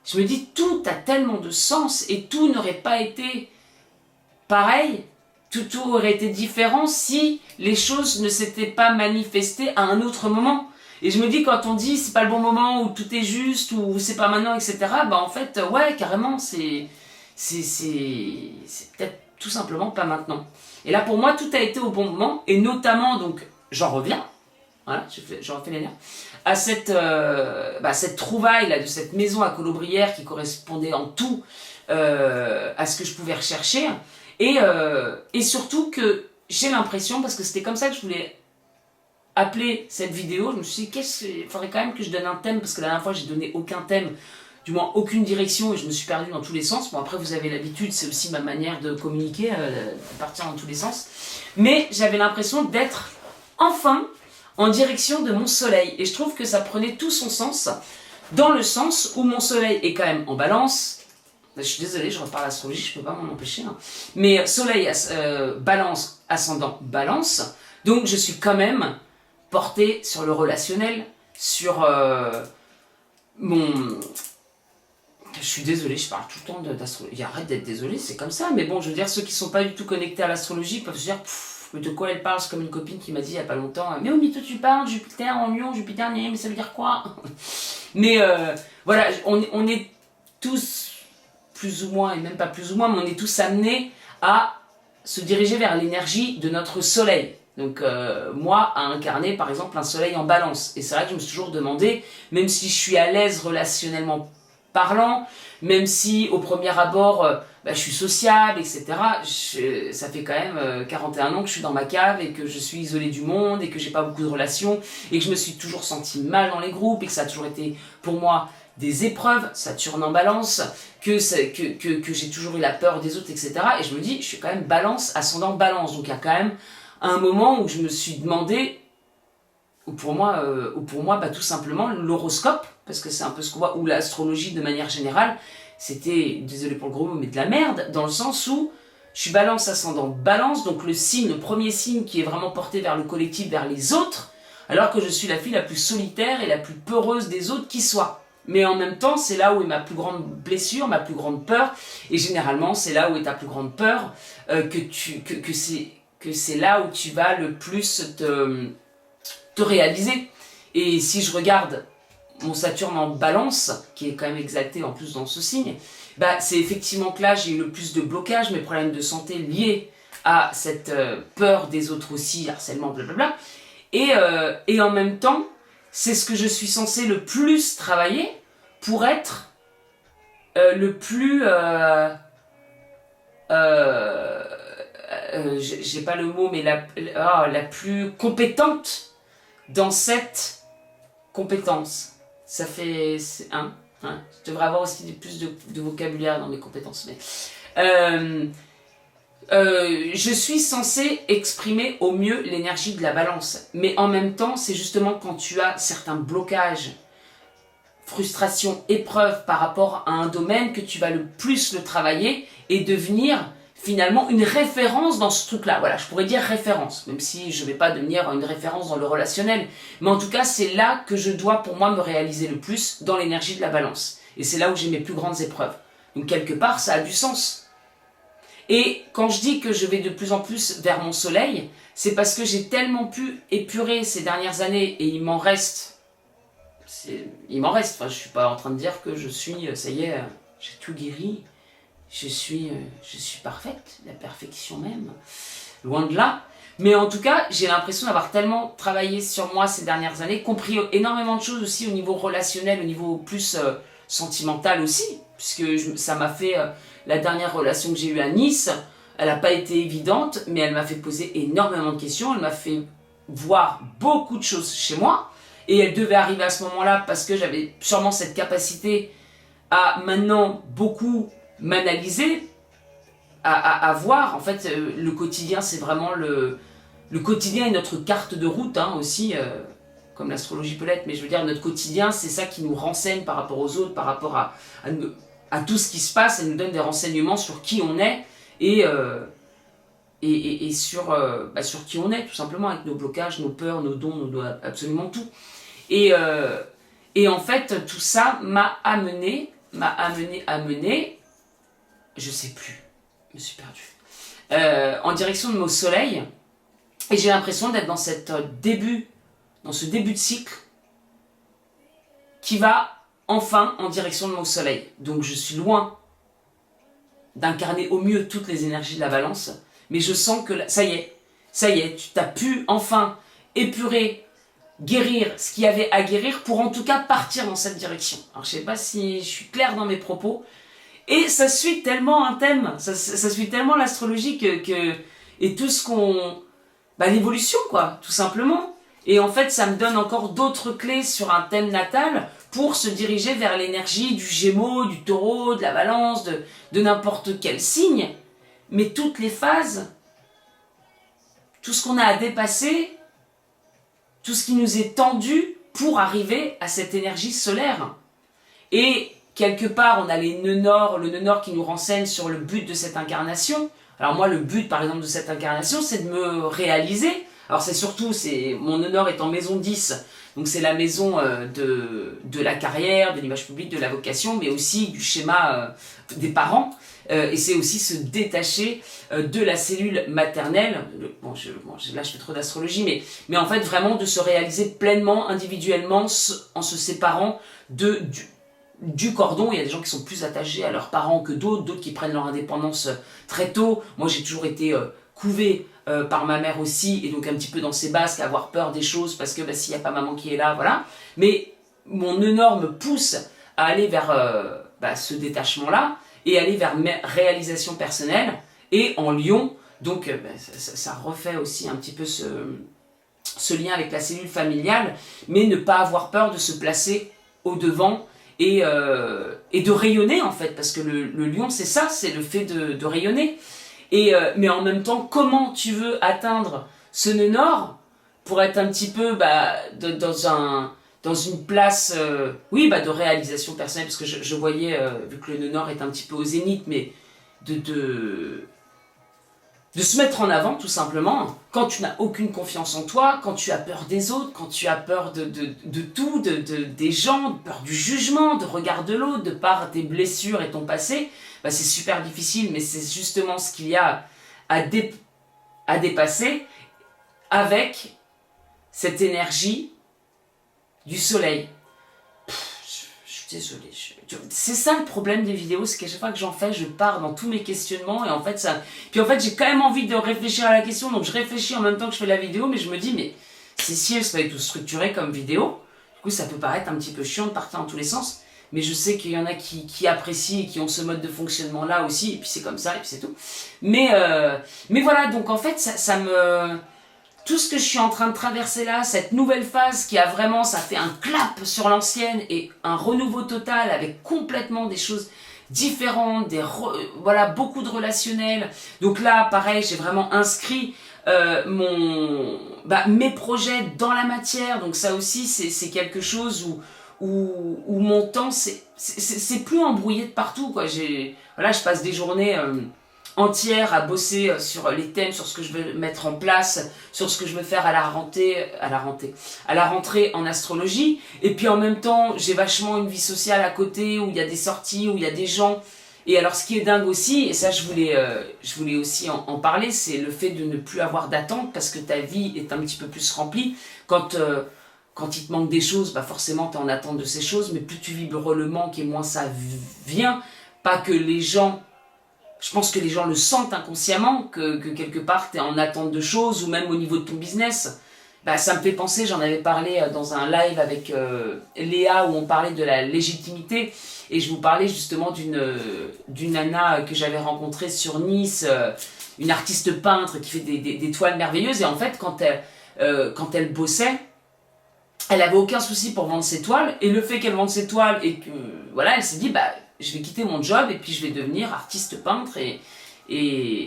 je me dis tout a tellement de sens et tout n'aurait pas été pareil, tout aurait été différent si les choses ne s'étaient pas manifestées à un autre moment. Et je me dis quand on dit c'est pas le bon moment ou tout est juste ou c'est pas maintenant, etc. Bah en fait ouais carrément c'est peut-être tout simplement pas maintenant. Et là pour moi tout a été au bon moment et notamment donc j'en reviens, voilà, je refais les liens, à cette trouvaille là, de cette maison à Colobrières qui correspondait en tout à ce que je pouvais rechercher et surtout que j'ai l'impression, parce que c'était comme ça que je voulais appeler cette vidéo, je me suis dit il faudrait quand même que je donne un thème, parce que la dernière fois j'ai donné aucun thème, du moins aucune direction et je me suis perdue dans tous les sens. Bon après vous avez l'habitude, c'est aussi ma manière de communiquer, de partir dans tous les sens, mais j'avais l'impression d'être enfin en direction de mon soleil et je trouve que ça prenait tout son sens dans le sens où mon soleil est quand même en balance. Je suis désolée, je reparle astrologie, je peux pas m'en empêcher, hein. Mais soleil balance, ascendant balance, donc je suis quand même portée sur le relationnel, sur je suis désolée, je parle tout le temps d'astrologie. Arrête d'être désolée, c'est comme ça. Mais bon, je veux dire, ceux qui sont pas du tout connectés à l'astrologie peuvent se dire mais de quoi elle parle? C'est comme une copine qui m'a dit il y a pas longtemps mais au mytho tu parles, Jupiter en Lion, Jupiter, mais ça veut dire quoi? Mais voilà, on est tous plus ou moins, et même pas plus ou moins, mais on est tous amenés à se diriger vers l'énergie de notre soleil. Donc moi, à incarner par exemple un soleil en balance. Et c'est vrai que je me suis toujours demandé, même si je suis à l'aise relationnellement parlant, même si au premier abord je suis sociable, etc. Ça fait quand même 41 ans que je suis dans ma cave et que je suis isolée du monde et que j'ai pas beaucoup de relations et que je me suis toujours sentie mal dans les groupes et que ça a toujours été pour moi des épreuves, Saturne en balance, que j'ai toujours eu la peur des autres, etc. Et je me dis, je suis quand même balance, ascendant balance. Donc il y a quand même un moment où je me suis demandé, ou pour moi tout simplement l'horoscope, parce que c'est un peu ce qu'on voit, ou l'astrologie de manière générale, c'était, désolé pour le gros mot, mais de la merde, dans le sens où je suis balance ascendant balance, donc le premier signe qui est vraiment porté vers le collectif, vers les autres, alors que je suis la fille la plus solitaire et la plus peureuse des autres qui soit. Mais en même temps, c'est là où est ma plus grande blessure, ma plus grande peur, et généralement, c'est là où est ta plus grande peur, que c'est là où tu vas le plus te réaliser. Et si je regarde mon Saturne en balance, qui est quand même exalté en plus dans ce signe, c'est effectivement que là j'ai eu le plus de blocages, mes problèmes de santé liés à cette peur des autres aussi, harcèlement, blablabla. Et en même temps, c'est ce que je suis censée le plus travailler pour être le plus... j'ai pas le mot, mais la plus compétente dans cette compétence. Ça fait... Je devrais avoir aussi plus de vocabulaire dans mes compétences. Mais, je suis censée exprimer au mieux l'énergie de la balance. Mais en même temps, c'est justement quand tu as certains blocages, frustrations, épreuves par rapport à un domaine que tu vas le plus le travailler et devenir finalement une référence dans ce truc-là. Voilà, je pourrais dire référence, même si je ne vais pas devenir une référence dans le relationnel. Mais en tout cas, c'est là que je dois pour moi me réaliser le plus dans l'énergie de la balance. Et c'est là où j'ai mes plus grandes épreuves. Donc quelque part, ça a du sens. Et quand je dis que je vais de plus en plus vers mon soleil, c'est parce que j'ai tellement pu épurer ces dernières années et il m'en reste. Enfin, je suis pas en train de dire que je suis, ça y est, j'ai tout guéri. Je suis parfaite, la perfection même, loin de là. Mais en tout cas, j'ai l'impression d'avoir tellement travaillé sur moi ces dernières années, compris énormément de choses aussi au niveau relationnel, au niveau plus sentimental aussi, puisque ça m'a fait, la dernière relation que j'ai eue à Nice, elle n'a pas été évidente, mais elle m'a fait poser énormément de questions, elle m'a fait voir beaucoup de choses chez moi, et elle devait arriver à ce moment-là parce que j'avais sûrement cette capacité à maintenant beaucoup m'analyser, à voir. En fait, le quotidien, c'est vraiment le quotidien est notre carte de route aussi, comme l'astrologie peut l'être, mais je veux dire, notre quotidien, c'est ça qui nous renseigne par rapport aux autres, par rapport à tout ce qui se passe, elle nous donne des renseignements sur qui on est et sur qui on est, tout simplement, avec nos blocages, nos peurs, nos dons, absolument tout. Et en fait, tout ça m'a amené, je sais plus, je me suis perdue, en direction de mon soleil, et j'ai l'impression d'être dans ce début de cycle qui va enfin en direction de mon soleil. Donc je suis loin d'incarner au mieux toutes les énergies de la balance, mais je sens que ça y est, tu t'as pu enfin épurer, guérir ce qu'il y avait à guérir pour en tout cas partir dans cette direction. Alors je sais pas si je suis claire dans mes propos, et ça suit tellement un thème, ça suit tellement l'astrologie et tout ce qu'on... l'évolution quoi, tout simplement. Et en fait, ça me donne encore d'autres clés sur un thème natal pour se diriger vers l'énergie du Gémeaux, du Taureau, de la Balance, de n'importe quel signe. Mais toutes les phases, tout ce qu'on a à dépasser, tout ce qui nous est tendu pour arriver à cette énergie solaire. Et quelque part, on a le nœud nord qui nous renseigne sur le but de cette incarnation. Alors moi, le but, par exemple, de cette incarnation, c'est de me réaliser. Alors mon nœud nord est en maison 10, donc c'est la maison de la carrière, de l'image publique, de la vocation, mais aussi du schéma des parents. Et c'est aussi se détacher de la cellule maternelle. Là, je fais trop d'astrologie, mais en fait, vraiment de se réaliser pleinement, individuellement, en se séparant du cordon. Il y a des gens qui sont plus attachés à leurs parents que d'autres, d'autres qui prennent leur indépendance très tôt. Moi, j'ai toujours été couvée par ma mère aussi, et donc un petit peu dans ses basques, à avoir peur des choses, parce que s'il n'y a pas maman qui est là, voilà. Mais mon énorme pousse à aller vers ce détachement-là, et aller vers mes réalisations personnelles, et en Lion, donc ça refait aussi un petit peu ce lien avec la cellule familiale, mais ne pas avoir peur de se placer au devant et de rayonner en fait, parce que le lion c'est ça, c'est le fait de rayonner. Mais en même temps, comment tu veux atteindre ce nœud nord pour être un petit peu dans une place de réalisation personnelle, parce que je voyais, vu que le nœud nord est un petit peu au zénith, mais de se mettre en avant tout simplement, quand tu n'as aucune confiance en toi, quand tu as peur des autres, quand tu as peur de tout, des gens, peur du jugement, de regard de l'autre, de par tes blessures et ton passé, c'est super difficile, mais c'est justement ce qu'il y a à dépasser avec cette énergie du soleil. Je suis désolée. C'est ça le problème des vidéos, c'est qu'à chaque fois que j'en fais, je pars dans tous mes questionnements, et en fait j'ai quand même envie de réfléchir à la question, donc je réfléchis en même temps que je fais la vidéo, mais je me dis, mais c'est pas du tout structuré comme vidéo, du coup ça peut paraître un petit peu chiant de partir dans tous les sens, mais je sais qu'il y en a qui apprécient et qui ont ce mode de fonctionnement là aussi, et puis c'est comme ça, et puis c'est tout. Mais voilà, donc en fait tout ce que je suis en train de traverser là, cette nouvelle phase qui a vraiment, ça fait un clap sur l'ancienne et un renouveau total avec complètement des choses différentes, beaucoup de relationnel. Donc là, pareil, j'ai vraiment inscrit mes projets dans la matière. Donc ça aussi, c'est quelque chose où mon temps, c'est plus embrouillé de partout, quoi. Je passe des journées entière à bosser sur les thèmes, sur ce que je veux mettre en place, sur ce que je veux faire à la rentrée en astrologie. Et puis en même temps, j'ai vachement une vie sociale à côté, où il y a des sorties, où il y a des gens. Et alors ce qui est dingue aussi, et ça je voulais aussi en parler, c'est le fait de ne plus avoir d'attente, parce que ta vie est un petit peu plus remplie. Quand il te manque des choses, forcément tu es en attente de ces choses, mais plus tu vibres le manque et moins ça vient. Pas que les gens... Je pense que les gens le sentent inconsciemment, que quelque part tu es en attente de choses, ou même au niveau de ton business. Ça me fait penser, j'en avais parlé dans un live avec Léa, où on parlait de la légitimité, et je vous parlais justement d'une nana que j'avais rencontrée sur Nice, une artiste peintre qui fait des toiles merveilleuses, et en fait quand elle bossait, elle avait aucun souci pour vendre ses toiles, et le fait qu'elle vende ses toiles, et que voilà, elle s'est dit je vais quitter mon job et puis je vais devenir artiste peintre et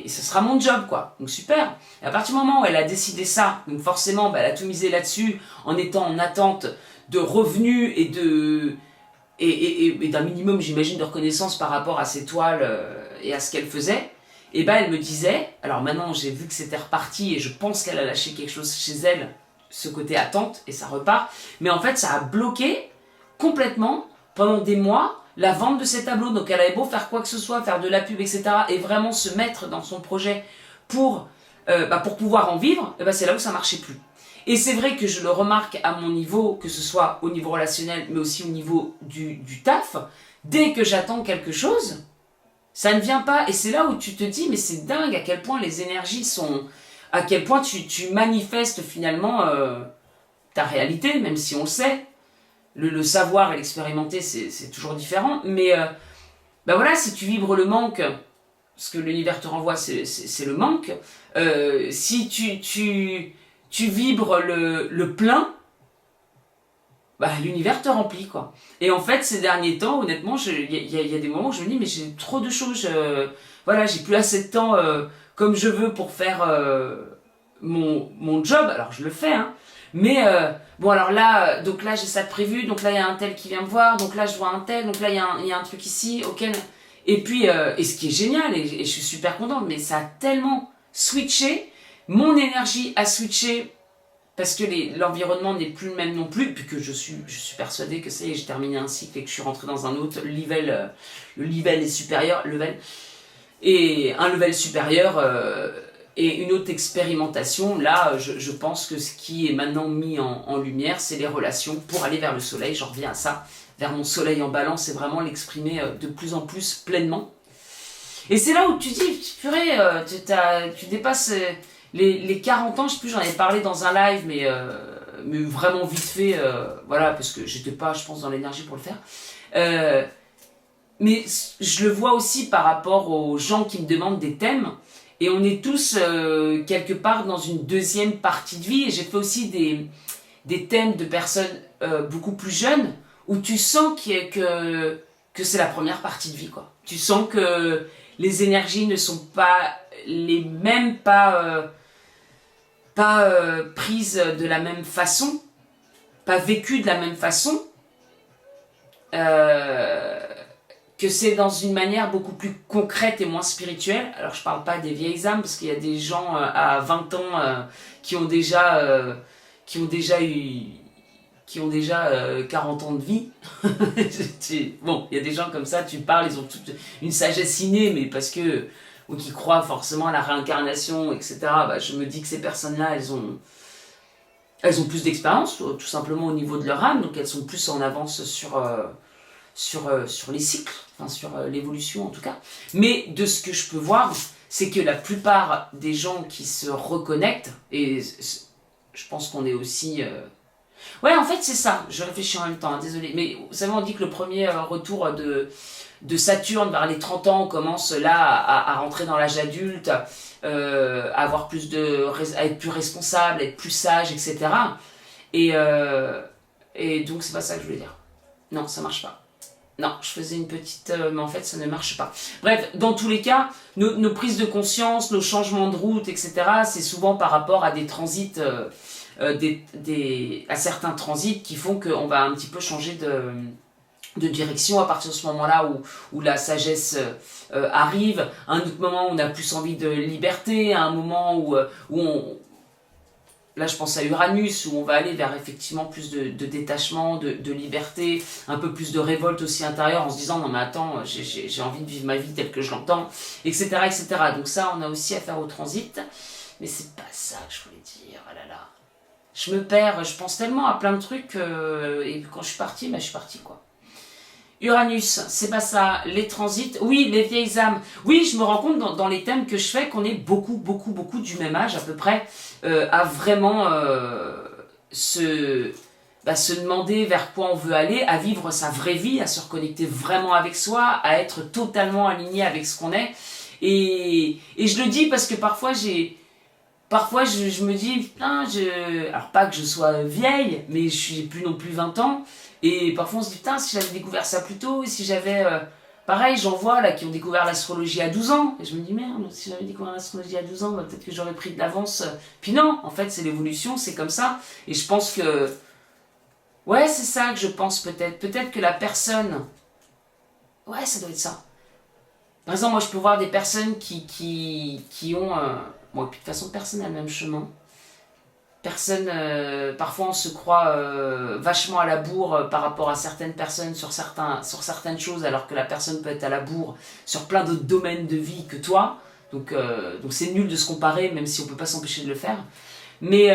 ce sera mon job, quoi. Donc super. Et à partir du moment où elle a décidé ça, donc forcément elle a tout misé là-dessus en étant en attente de revenus et d'un minimum, j'imagine, de reconnaissance par rapport à ses toiles et à ce qu'elle faisait. Et elle me disait, alors maintenant j'ai vu que c'était reparti et je pense qu'elle a lâché quelque chose chez elle, ce côté attente, et ça repart. Mais en fait ça a bloqué complètement pendant des mois la vente de ses tableaux. Donc elle avait beau faire quoi que ce soit, faire de la pub, etc., et vraiment se mettre dans son projet pour pouvoir en vivre, c'est là où ça marchait plus. Et c'est vrai que je le remarque à mon niveau, que ce soit au niveau relationnel, mais aussi au niveau du taf. Dès que j'attends quelque chose, ça ne vient pas. Et c'est là où tu te dis, mais c'est dingue à quel point les énergies sont... À quel point tu manifestes finalement ta réalité, même si on le sait. Le savoir et l'expérimenter, c'est toujours différent. Mais voilà, si tu vibres le manque, ce que l'univers te renvoie, c'est le manque. Si tu vibres le plein, l'univers te remplit, quoi. Et en fait, ces derniers temps, honnêtement, il y a des moments où je me dis, mais j'ai trop de choses. J'ai plus assez de temps comme je veux pour faire mon job. Alors, je le fais, hein. Mais alors là, donc là j'ai ça de prévu, donc là il y a un tel qui vient me voir, donc là je vois un tel, donc là il y a un truc ici, auquel... Et puis, et ce qui est génial, et je suis super contente, mais ça a tellement switché, mon énergie a switché, parce que l'environnement n'est plus le même non plus, puis que je suis persuadée que ça y est, j'ai terminé un cycle et que je suis rentrée dans un autre level, le level est supérieur, et un level supérieur... et une autre expérimentation, là, je pense que ce qui est maintenant mis en lumière, c'est les relations pour aller vers le soleil. J'en reviens à ça vers mon soleil en balance et vraiment l'exprimer de plus en plus pleinement. Et c'est là où tu dis, purée, tu dépasses les 40 ans, je sais plus, j'en avais parlé dans un live, mais vraiment vite fait, voilà, parce que j'étais pas, je pense, dans l'énergie pour le faire. Mais je le vois aussi par rapport aux gens qui me demandent des thèmes, et on est tous quelque part dans une deuxième partie de vie, et j'ai fait aussi des thèmes de personnes beaucoup plus jeunes, où tu sens que c'est la première partie de vie, quoi. Tu sens que les énergies ne sont pas les mêmes, pas prises de la même façon, pas vécues de la même façon, que c'est dans une manière beaucoup plus concrète et moins spirituelle. Alors je parle pas des vieilles âmes, parce qu'il y a des gens à 20 ans qui ont déjà 40 ans de vie. Bon, il y a des gens comme ça, tu parles, ils ont toute une sagesse innée, mais parce que, ou qui croient forcément à la réincarnation, etc. Bah, je me dis que ces personnes-là, elles ont plus d'expérience, tout simplement au niveau de leur âme, donc elles sont plus en avance sur les cycles, enfin sur l'évolution en tout cas. Mais de ce que je peux voir, c'est que la plupart des gens qui se reconnectent, et je pense qu'on est aussi... Ouais, en fait, c'est ça. Je réfléchis en même temps, hein, désolé. Mais vous savez, on dit que le premier retour de Saturne vers les 30 ans, on commence là à rentrer dans l'âge adulte, à avoir à être plus responsable, à être plus sage, etc. Et donc, c'est pas ça que je voulais dire. Non, ça marche pas. Non, je faisais une petite... mais en fait, ça ne marche pas. Bref, dans tous les cas, nos prises de conscience, nos changements de route, etc., c'est souvent par rapport à des transits... à certains transits qui font qu'on va un petit peu changer de direction à partir de ce moment-là où la sagesse arrive, à un autre moment où on a plus envie de liberté, à un moment où on... Là, je pense à Uranus, où on va aller vers effectivement plus de détachement, de liberté, un peu plus de révolte aussi intérieure en se disant « Non mais attends, j'ai envie de vivre ma vie telle que je l'entends, etc. etc. » Donc ça, on a aussi affaire au transit. Mais c'est pas ça que je voulais dire, oh là là. Je me perds, je pense tellement à plein de trucs, et quand je suis partie, bah, je suis partie, quoi. Uranus, c'est pas ça. Les transits, oui, les vieilles âmes. Oui, je me rends compte dans les thèmes que je fais qu'on est beaucoup du même âge, à peu près, à vraiment se demander vers quoi on veut aller, à vivre sa vraie vie, à se reconnecter vraiment avec soi, à être totalement aligné avec ce qu'on est. Et je le dis parce que parfois je me dis, putain, alors pas que je sois vieille, mais je suis plus non plus 20 ans, et parfois on se dit, putain, si j'avais découvert ça plus tôt, et si j'avais... Pareil, j'en vois là qui ont découvert l'astrologie à 12 ans, et je me dis, merde, si j'avais découvert l'astrologie à 12 ans, bah, peut-être que j'aurais pris de l'avance. Puis non, en fait, c'est l'évolution, c'est comme ça, et je pense que... Ouais, c'est ça que je pense peut-être. Peut-être que la personne... Ouais, ça doit être ça. Par exemple, moi, je peux voir des personnes qui ont... Bon, et puis de toute façon, personne n'a le même chemin. Personne, parfois on se croit vachement à la bourre par rapport à certaines personnes sur certaines choses, alors que la personne peut être à la bourre sur plein d'autres domaines de vie que toi. Donc c'est nul de se comparer, même si on peut pas s'empêcher de le faire. Mais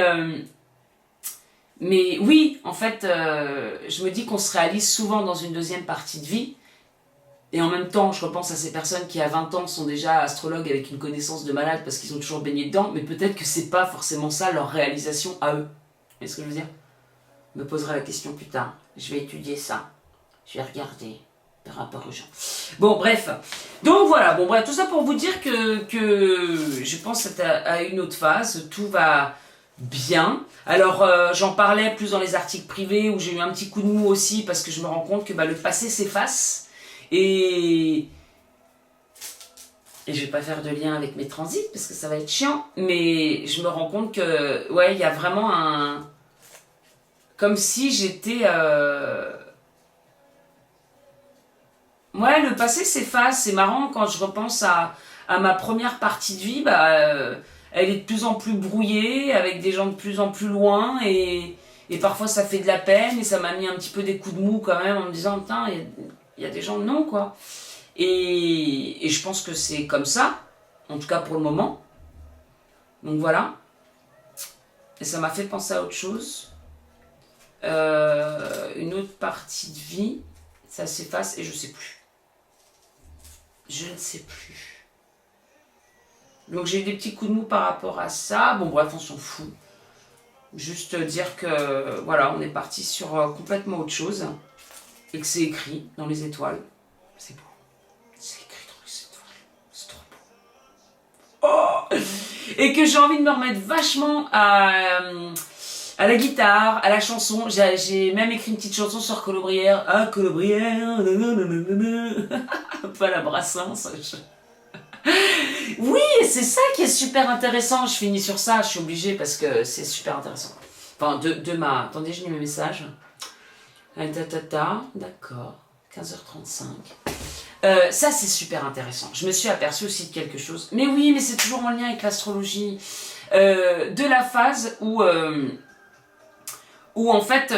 oui, en fait, je me dis qu'on se réalise souvent dans une deuxième partie de vie. Et en même temps, je repense à ces personnes qui à 20 ans sont déjà astrologues avec une connaissance de malade parce qu'ils ont toujours baigné dedans, mais peut-être que c'est pas forcément ça leur réalisation à eux. Vous voyez ce que je veux dire ? Je me poserai la question plus tard. Je vais étudier ça. Je vais regarder par rapport aux gens. Bon, bref. Donc voilà, bon bref, tout ça pour vous dire que je pense à une autre phase. Tout va bien. Alors, j'en parlais plus dans les articles privés où j'ai eu un petit coup de mou aussi parce que je me rends compte que le passé s'efface. Et je vais pas faire de lien avec mes transits parce que ça va être chiant, mais je me rends compte que ouais, il y a vraiment un... Comme si j'étais... Ouais, le passé s'efface, c'est marrant quand je repense à ma première partie de vie, elle est de plus en plus brouillée, avec des gens de plus en plus loin, et parfois ça fait de la peine, et ça m'a mis un petit peu des coups de mou quand même, en me disant, putain, il y a des gens non, quoi. Et je pense que c'est comme ça, en tout cas pour le moment. Donc voilà. Et ça m'a fait penser à autre chose. Une autre partie de vie, ça s'efface et je sais plus. Je ne sais plus. Donc j'ai eu des petits coups de mou par rapport à ça. Bon bref, on s'en fout. Juste dire que voilà, on est parti sur complètement autre chose. Et que c'est écrit dans les étoiles. C'est beau. C'est écrit dans les étoiles. C'est trop beau. Oh, et que j'ai envie de me remettre vachement à la guitare, à la chanson. J'ai même écrit une petite chanson sur Colobrière. Ah, Colobrière. Pas la Brassens. Oui, c'est ça qui est super intéressant. Je finis sur ça, je suis obligée parce que c'est super intéressant. Enfin, Attendez, je lis mes messages. D'accord. 15h35. Ça, c'est super intéressant. Je me suis aperçue aussi de quelque chose. Mais oui, mais c'est toujours en lien avec l'astrologie. De la phase où en fait...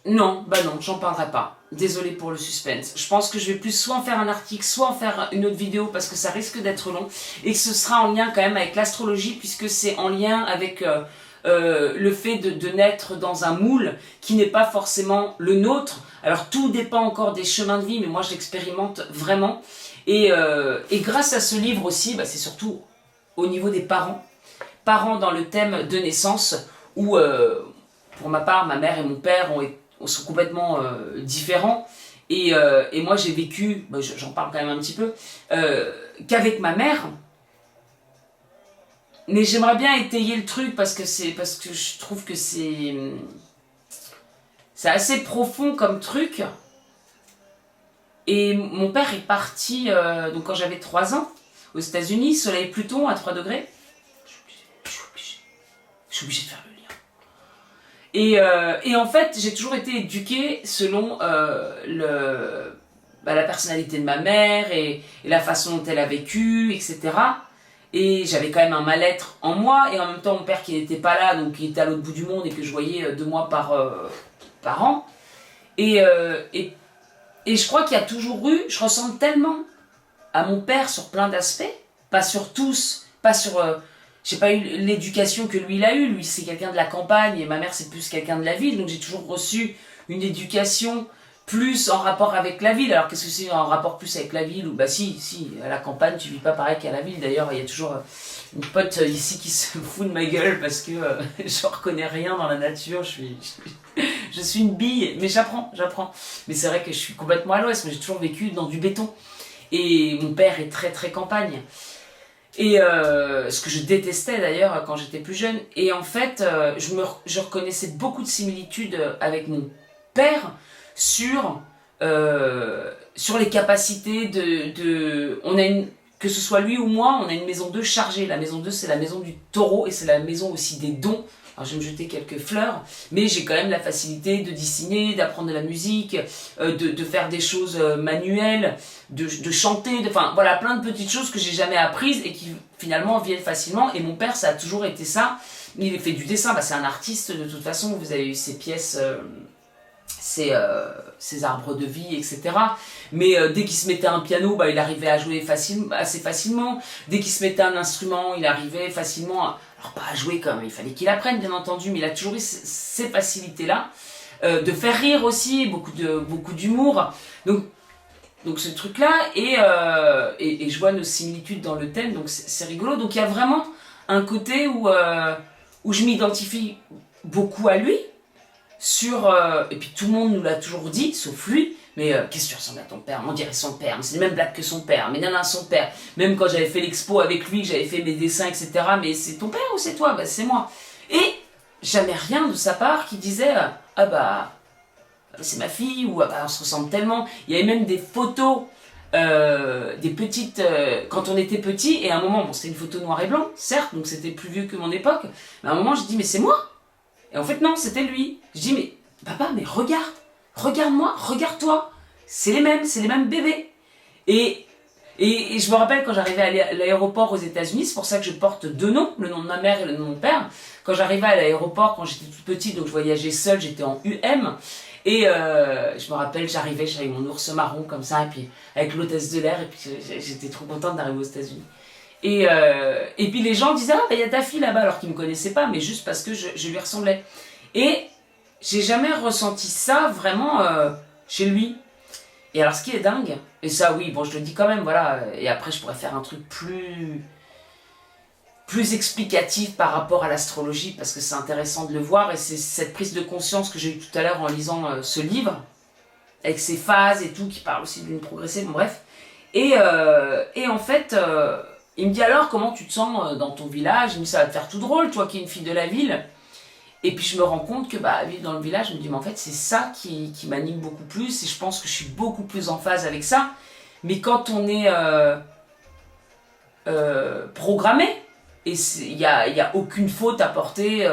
non, j'en parlerai pas. Désolée pour le suspense. Je pense que je vais plus soit en faire un article, soit en faire une autre vidéo parce que ça risque d'être long et que ce sera en lien quand même avec l'astrologie puisque c'est en lien avec le fait de naître dans un moule qui n'est pas forcément le nôtre. Alors tout dépend encore des chemins de vie, mais moi je l'expérimente vraiment. Et grâce à ce livre aussi, c'est surtout au niveau des parents. Parents dans le thème de naissance où, pour ma part, ma mère et mon père sont complètement différents. Et moi j'ai vécu, j'en parle quand même un petit peu, qu'avec ma mère. Mais j'aimerais bien étayer le truc parce que je trouve que c'est assez profond comme truc. Et mon père est parti donc quand j'avais 3 ans aux États-Unis, Soleil Pluton à 3 degrés. Je suis obligée de faire le lien. Et en fait, j'ai toujours été éduquée selon la personnalité de ma mère et la façon dont elle a vécu, etc. Et j'avais quand même un mal-être en moi, et en même temps mon père qui n'était pas là, donc qui était à l'autre bout du monde et que je voyais 2 mois par an. Et je crois qu'il y a toujours eu, je ressemble tellement à mon père sur plein d'aspects, pas sur tous, pas sur... j'ai pas eu l'éducation que lui il a eu, lui c'est quelqu'un de la campagne et ma mère c'est plus quelqu'un de la ville, donc j'ai toujours reçu une éducation plus en rapport avec la ville. Alors qu'est-ce que c'est en rapport plus avec la ville ou si, à la campagne tu vis pas pareil qu'à la ville. D'ailleurs il y a toujours une pote ici qui se fout de ma gueule parce que je reconnais rien dans la nature, je suis une bille, mais j'apprends. Mais c'est vrai que je suis complètement à l'ouest, mais j'ai toujours vécu dans du béton. Et mon père est très très campagne. Et ce que je détestais d'ailleurs quand j'étais plus jeune. Et en fait, je reconnaissais beaucoup de similitudes avec mon père sur les capacités que ce soit lui ou moi, on a une maison 2 chargée. La maison 2, c'est la maison du taureau et c'est la maison aussi des dons. Alors je vais me jeter quelques fleurs, mais j'ai quand même la facilité de dessiner, d'apprendre de la musique, de faire des choses manuelles, de chanter, enfin voilà, plein de petites choses que j'ai jamais apprises et qui finalement viennent facilement. Et mon père, ça a toujours été ça. Il fait du dessin, c'est un artiste de toute façon, vous avez eu ses pièces... ses arbres de vie, etc. Mais dès qu'il se mettait un piano, il arrivait à jouer assez facilement. Dès qu'il se mettait un instrument, il arrivait facilement alors pas à jouer comme il fallait qu'il apprenne, bien entendu, mais il a toujours eu ces facilités-là. De faire rire aussi, beaucoup d'humour. Donc ce truc-là, et je vois nos similitudes dans le thème, donc c'est rigolo. Donc il y a vraiment un côté où je m'identifie beaucoup à lui. Et puis tout le monde nous l'a toujours dit, sauf lui, mais qu'est-ce que tu ressembles à ton père? On dirait son père, mais c'est les mêmes blagues que son père, mais nana, son père. Même quand j'avais fait l'expo avec lui, j'avais fait mes dessins, etc. Mais c'est ton père ou c'est toi? C'est moi. Et jamais rien de sa part qui disait c'est ma fille, ou on se ressemble tellement. Il y avait même des photos, des petites, quand on était petit, et à un moment, c'était une photo noir et blanc, certes, donc c'était plus vieux que mon époque, mais à un moment, je dis, mais c'est moi. Et en fait, non, c'était lui. Je dis, mais papa, mais regarde-moi, regarde-toi. C'est les mêmes bébés. Et je me rappelle quand j'arrivais à l'aéroport aux États-Unis, c'est pour ça que je porte 2 noms, le nom de ma mère et le nom de mon père. Quand j'arrivais à l'aéroport, quand j'étais toute petite, donc je voyageais seule, j'étais en UM. Et je me rappelle, j'avais mon ours marron comme ça, et puis avec l'hôtesse de l'air, et puis j'étais trop contente d'arriver aux États-Unis. Et puis les gens disaient, il y a ta fille là-bas, alors qu'ils ne me connaissaient pas, mais juste parce que je lui ressemblais. Et j'ai jamais ressenti ça vraiment chez lui. Et alors ce qui est dingue, et ça oui, bon je le dis quand même, voilà, et après je pourrais faire un truc plus explicatif par rapport à l'astrologie, parce que c'est intéressant de le voir, et c'est cette prise de conscience que j'ai eue tout à l'heure en lisant ce livre, avec ses phases et tout, qui parle aussi d'une progressée, bon bref. Et en fait, il me dit alors comment tu te sens dans ton village, il me dit ça va te faire tout drôle, toi qui es une fille de la ville. Et puis je me rends compte que bah, vivre dans le village, je me dis mais en fait c'est ça qui m'anime beaucoup plus, et je pense que je suis beaucoup plus en phase avec ça. Mais quand on est programmé, et il n'y a aucune faute à porter,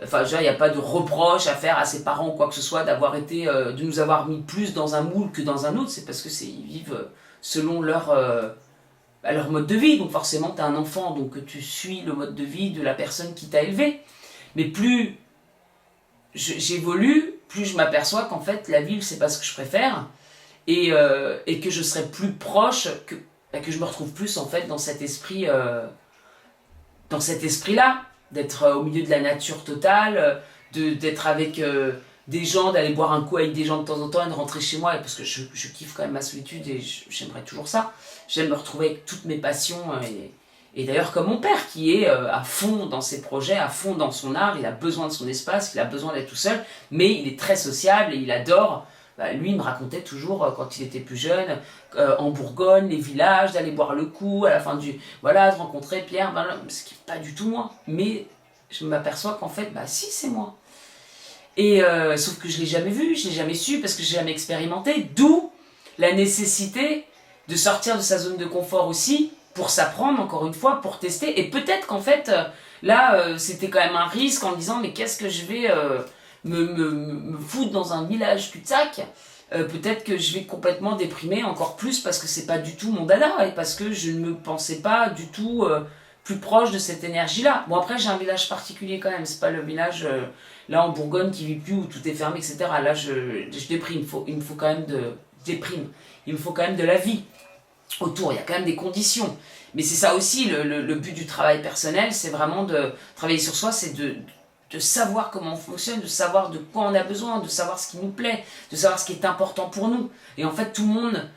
enfin déjà il n'y a pas de reproche à faire à ses parents ou quoi que ce soit de nous avoir mis plus dans un moule que dans un autre, c'est parce que ils vivent selon leur mode de vie, donc forcément tu as un enfant, donc tu suis le mode de vie de la personne qui t'a élevé. Mais plus j'évolue, plus je m'aperçois qu'en fait la ville c'est pas ce que je préfère, et que je serais plus proche, que je me retrouve plus en fait dans cet esprit-là, d'être au milieu de la nature totale, d'être avec des gens, d'aller boire un coup avec des gens de temps en temps et de rentrer chez moi, parce que je kiffe quand même ma solitude et j'aimerais toujours ça. J'aime me retrouver avec toutes mes passions et d'ailleurs comme mon père qui est à fond dans ses projets, à fond dans son art, il a besoin de son espace, il a besoin d'être tout seul, mais il est très sociable et il adore. Bah, lui, il me racontait toujours, quand il était plus jeune, en Bourgogne, les villages, d'aller boire le coup, à la fin voilà, de rencontrer Pierre, ben, ce qui n'est pas du tout moi. Mais je m'aperçois qu'en fait, bah si, c'est moi. Et sauf que je ne l'ai jamais vu, je ne l'ai jamais su, parce que je n'ai jamais expérimenté, d'où la nécessité de sortir de sa zone de confort aussi, pour s'apprendre, encore une fois, pour tester. Et peut-être qu'en fait, là, c'était quand même un risque en me disant, mais qu'est-ce que je vais me foutre dans un village cul-de-sac, peut-être que je vais complètement déprimer encore plus parce que c'est pas du tout mon dada et parce que je ne me pensais pas du tout plus proche de cette énergie-là. Bon après j'ai un village particulier quand même, c'est pas le village là en Bourgogne qui vit plus où tout est fermé, etc. Là je déprime, il me faut quand même il me faut quand même de la vie autour, il y a quand même des conditions. Mais c'est ça aussi le but du travail personnel, c'est vraiment de travailler sur soi, c'est de savoir comment on fonctionne, de savoir de quoi on a besoin, de savoir ce qui nous plaît, de savoir ce qui est important pour nous. Et en fait, tout le monde,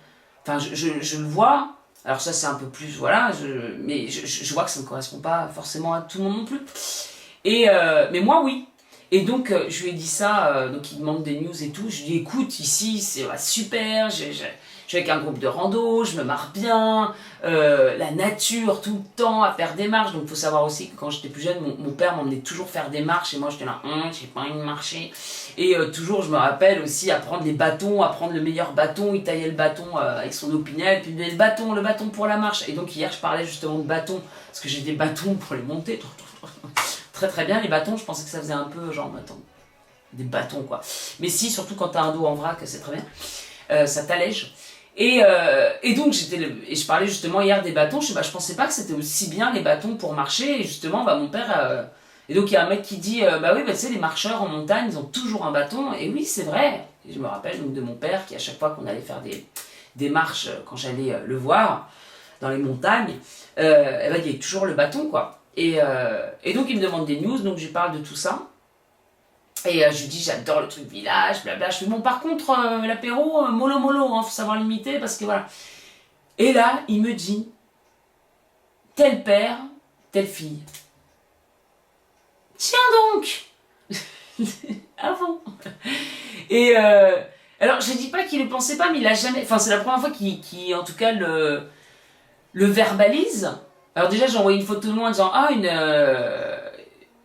enfin, je le vois, alors ça c'est un peu plus, voilà, mais je vois que ça ne correspond pas forcément à tout le monde non plus. Mais moi, oui. Et donc, je lui ai dit ça, donc il demande des news et tout, je lui ai dit, écoute, ici, c'est super, je suis avec un groupe de rando, je me marre bien, la nature tout le temps, à faire des marches. Donc il faut savoir aussi que quand j'étais plus jeune, mon père m'emmenait toujours faire des marches et moi j'étais là, j'ai pas envie de marcher. Et toujours je me rappelle aussi à prendre les bâtons, à prendre le meilleur bâton, il taillait le bâton avec son opinel, puis le bâton pour la marche. Et donc hier je parlais justement de bâtons, parce que j'ai des bâtons pour les monter. Très très bien les bâtons, je pensais que ça faisait un peu genre, attends, des bâtons quoi. Mais si, surtout quand t'as un dos en vrac, c'est très bien, ça t'allège. Et donc je parlais justement hier des bâtons, je pensais pas que c'était aussi bien les bâtons pour marcher, et justement bah, mon père, et donc il y a un mec qui dit, bah oui, bah, tu sais les marcheurs en montagne ils ont toujours un bâton, et oui c'est vrai, et je me rappelle donc de mon père qui à chaque fois qu'on allait faire des marches, quand j'allais le voir dans les montagnes, eh ben, il y avait toujours le bâton quoi, et donc il me demande des news, donc je lui parle de tout ça. Et je lui dis j'adore le truc village, blabla. Je fais bon par contre l'apéro, mollo mollo, hein, faut savoir limiter parce que voilà. Et là il me dit tel père, telle fille. Tiens donc. Ah bon. Et alors je dis pas qu'il ne pensait pas, mais il a jamais. Enfin c'est la première fois qu'il en tout cas le verbalise. Alors déjà j'ai envoyé une photo de moi en disant ah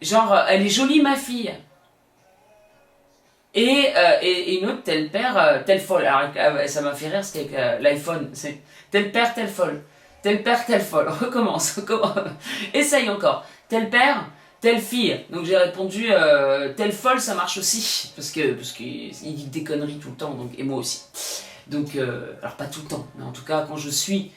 genre elle est jolie ma fille. Et une autre, tel père, telle folle. Alors, ça m'a fait rire parce qu'avec l'iPhone, c'est tel père, telle folle. Tel père, telle folle. Recommence. Essaye encore. Tel père, telle fille. Donc j'ai répondu, telle folle, ça marche aussi. Parce qu'il dit des conneries tout le temps, donc, et moi aussi. Donc, alors pas tout le temps, mais en tout cas, quand je suis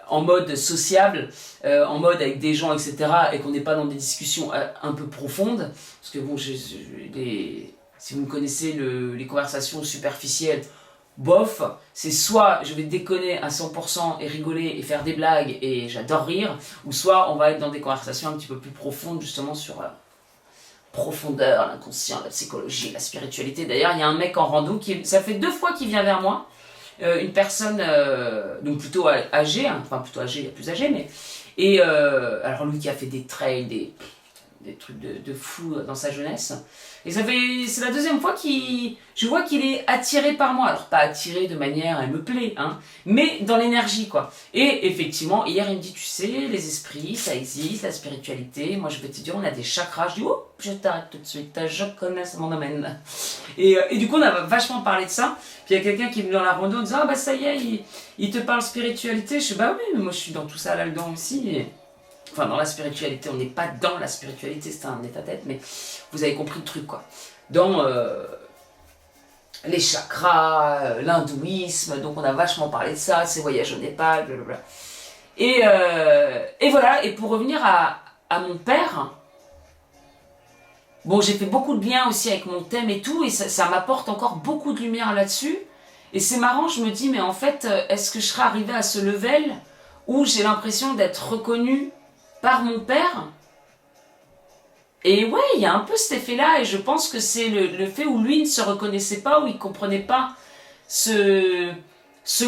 en mode sociable, en mode avec des gens, etc., et qu'on n'est pas dans des discussions un peu profondes, parce que bon, si vous me connaissez les conversations superficielles, bof, c'est soit je vais déconner à 100% et rigoler et faire des blagues et j'adore rire, ou soit on va être dans des conversations un petit peu plus profondes justement sur profondeur, l'inconscient, la psychologie, la spiritualité. D'ailleurs, il y a un mec en rando, ça fait 2 fois qu'il vient vers moi, une personne donc plutôt âgée, hein, enfin plutôt âgée, il y a plus âgé, mais... Et alors lui qui a fait des trails, des trucs de fou dans sa jeunesse. Et c'est la 2e fois je vois qu'il est attiré par moi. Alors pas attiré de manière, elle me plaît, hein, mais dans l'énergie quoi. Et effectivement, hier il me dit, tu sais, les esprits, ça existe, la spiritualité. Moi je vais te dire, on a des chakras. Je dis, oh, je t'arrête tout de suite, je connais mon domaine. Et du coup on a vachement parlé de ça. Puis il y a quelqu'un qui est venu dans la rando en disant, ah bah ça y est, il te parle spiritualité. Je dis, bah oui, mais moi je suis dans tout ça là-dedans aussi. Enfin, dans la spiritualité, on n'est pas dans la spiritualité, c'est un état-tête, mais vous avez compris le truc, quoi. Dans les chakras, l'hindouisme, donc on a vachement parlé de ça, ces voyages au Népal, blablabla. Et voilà, et pour revenir à mon père, bon, j'ai fait beaucoup de bien aussi avec mon thème et tout, et ça m'apporte encore beaucoup de lumière là-dessus. Et c'est marrant, je me dis, mais en fait, est-ce que je serais arrivée à ce level où j'ai l'impression d'être reconnue par mon père? Et ouais, il y a un peu cet effet-là, et je pense que c'est le fait où lui ne se reconnaissait pas, où il ne comprenait pas ce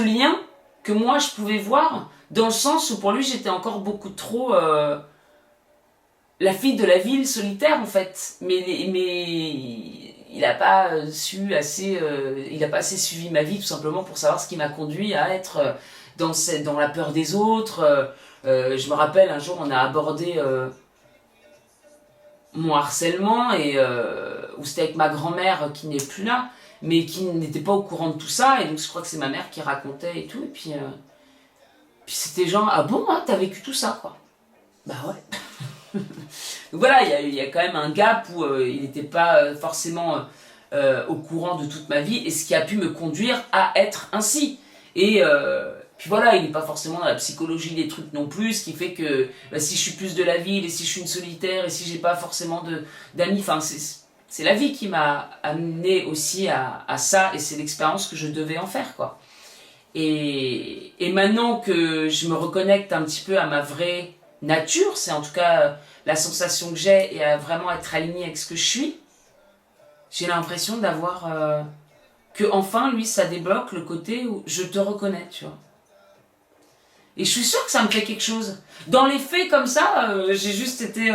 lien que moi je pouvais voir, dans le sens où pour lui j'étais encore beaucoup trop la fille de la ville solitaire en fait. Mais il n'a pas su assez, il n'a pas assez suivi ma vie tout simplement pour savoir ce qui m'a conduit à être dans la peur des autres. Je me rappelle un jour on a abordé mon harcèlement et où c'était avec ma grand-mère qui n'est plus là, mais qui n'était pas au courant de tout ça, et donc je crois que c'est ma mère qui racontait et tout, et puis c'était genre, ah bon, hein, t'as vécu tout ça quoi? Bah ouais. Donc voilà, il y a quand même un gap où il n'était pas forcément au courant de toute ma vie, et ce qui a pu me conduire à être ainsi. Et puis voilà, il n'est pas forcément dans la psychologie des trucs non plus, ce qui fait que bah, si je suis plus de la ville, et si je suis une solitaire, et si j'ai pas forcément d'amis, enfin c'est la vie qui m'a amené aussi à ça, et c'est l'expérience que je devais en faire, quoi. Et maintenant que je me reconnecte un petit peu à ma vraie nature, c'est en tout cas la sensation que j'ai, et à vraiment être alignée avec ce que je suis, j'ai l'impression d'avoir... que enfin, lui, ça débloque le côté où je te reconnais, tu vois. Et je suis sûre que ça me fait quelque chose. Dans les faits, comme ça, j'ai juste été...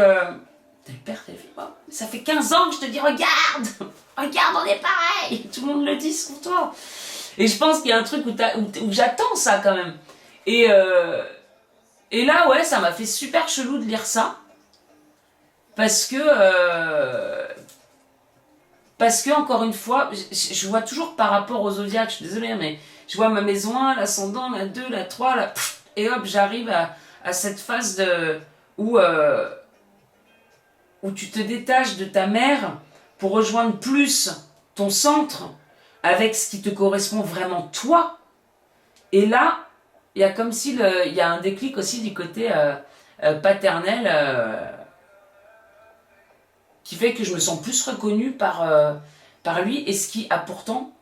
T'es le père, t'es le fils. Ça fait 15 ans que je te dis, regarde, regarde, on est pareil. Tout le monde le dit sur toi. Et je pense qu'il y a un truc où j'attends ça quand même. Et là, ouais, ça m'a fait super chelou de lire ça. Parce que, encore une fois, je vois toujours par rapport au zodiaque, je suis désolée, mais je vois ma maison 1, l'ascendant, la 2, la 3, et hop, j'arrive à cette phase où tu te détaches de ta mère pour rejoindre plus ton centre avec ce qui te correspond vraiment toi. Et là, il y a comme si il y a un déclic aussi du côté paternel qui fait que je me sens plus reconnue par lui, et ce qui a pourtant,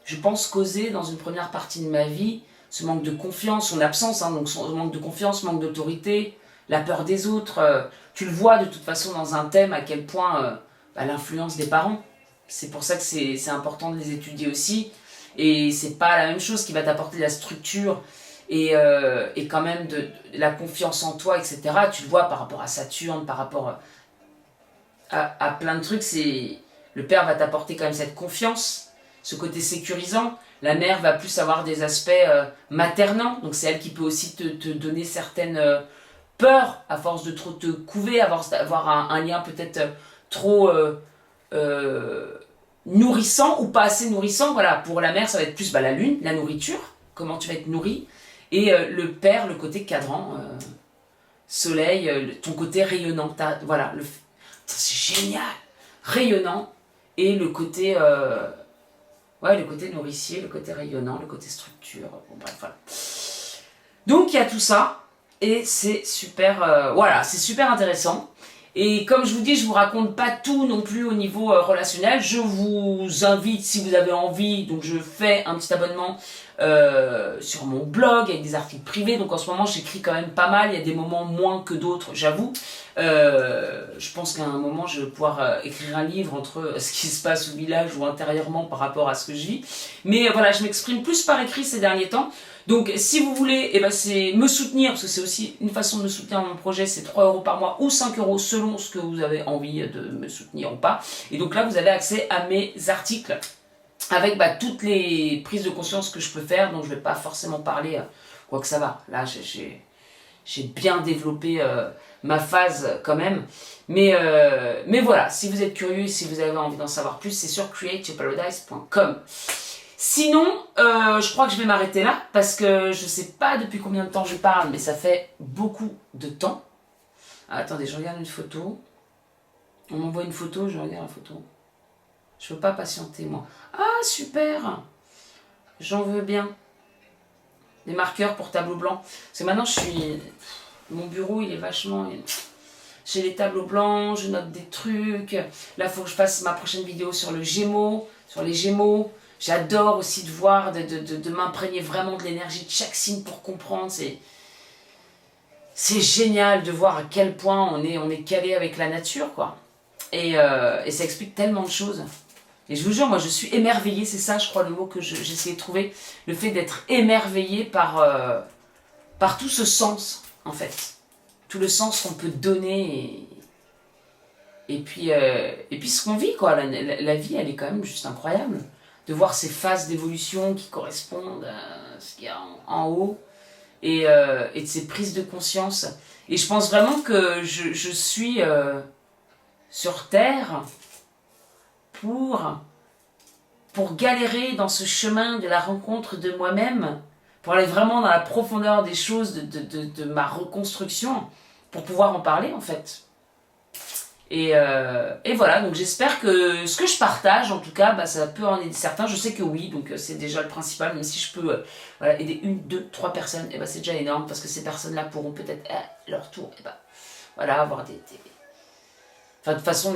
je pense, causé dans une première partie de ma vie ce manque de confiance, son absence, hein, donc son manque de confiance, manque d'autorité, la peur des autres. Tu le vois de toute façon dans un thème à quel point l'influence des parents. C'est pour ça que c'est important de les étudier aussi. Et c'est pas la même chose qui va t'apporter de la structure et quand même de la confiance en toi, etc. Tu le vois par rapport à Saturne, par rapport à plein de trucs. Le père va t'apporter quand même cette confiance, ce côté sécurisant. La mère va plus avoir des aspects maternants, donc c'est elle qui peut aussi te donner certaines peurs à force de trop te couver, avoir un lien peut-être trop nourrissant ou pas assez nourrissant. Voilà, pour la mère ça va être plus la lune, la nourriture, comment tu vas être nourri, et le père, le côté cadran, soleil, ton côté rayonnant. Voilà, c'est génial, rayonnant, et le côté le côté nourricier, le côté rayonnant, le côté structure, bon bref, voilà. Donc il y a tout ça, et c'est super, c'est super intéressant. Et comme je vous dis, je vous raconte pas tout non plus au niveau relationnel. Je vous invite, si vous avez envie, donc je fais un petit abonnement sur mon blog avec des articles privés. Donc en ce moment, j'écris quand même pas mal. Il y a des moments moins que d'autres, j'avoue. Je pense qu'à un moment, je vais pouvoir écrire un livre entre ce qui se passe au village ou intérieurement par rapport à ce que je vis. Mais voilà, je m'exprime plus par écrit ces derniers temps. Donc si vous voulez, eh ben, c'est me soutenir, parce que c'est aussi une façon de me soutenir dans mon projet, c'est 3 € par mois ou 5 € selon ce que vous avez envie de me soutenir ou pas. Et donc là, vous avez accès à mes articles avec toutes les prises de conscience que je peux faire, donc je ne vais pas forcément parler, quoi que ça va. Là, j'ai bien développé ma phase quand même. Mais voilà, si vous êtes curieux, si vous avez envie d'en savoir plus, c'est sur createyourparadise.com. Sinon, je crois que je vais m'arrêter là, parce que je sais pas depuis combien de temps je parle, mais ça fait beaucoup de temps. Ah, attendez, je regarde une photo. On m'envoie une photo, je regarde la photo. Je veux pas patienter, moi. Ah, super! J'en veux bien. Des marqueurs pour tableau blanc. Parce que maintenant, mon bureau, il est vachement... J'ai les tableaux blancs, je note des trucs. Là, il faut que je fasse ma prochaine vidéo sur le Gémeaux, sur les Gémeaux. J'adore aussi de voir, de m'imprégner vraiment de l'énergie de chaque signe pour comprendre. C'est génial de voir à quel point on est calé avec la nature, quoi. Et ça explique tellement de choses. Et je vous jure, moi, je suis émerveillée. C'est ça, je crois, le mot que j'essayais de trouver. Le fait d'être émerveillée par tout ce sens, en fait. Tout le sens qu'on peut donner. Et puis ce qu'on vit, quoi. La vie, elle est quand même juste incroyable. De voir ces phases d'évolution qui correspondent à ce qu'il y a en haut et de ces prises de conscience. Et je pense vraiment que je suis sur Terre pour galérer dans ce chemin de la rencontre de moi-même, pour aller vraiment dans la profondeur des choses de ma reconstruction, pour pouvoir en parler en fait. Et voilà, donc j'espère que ce que je partage, en tout cas, ça peut en aider certains. Je sais que oui, donc c'est déjà le principal. Même si je peux aider 1, 2, 3 personnes, c'est déjà énorme, parce que ces personnes-là pourront peut-être à leur tour, avoir des... Enfin, de toute façon,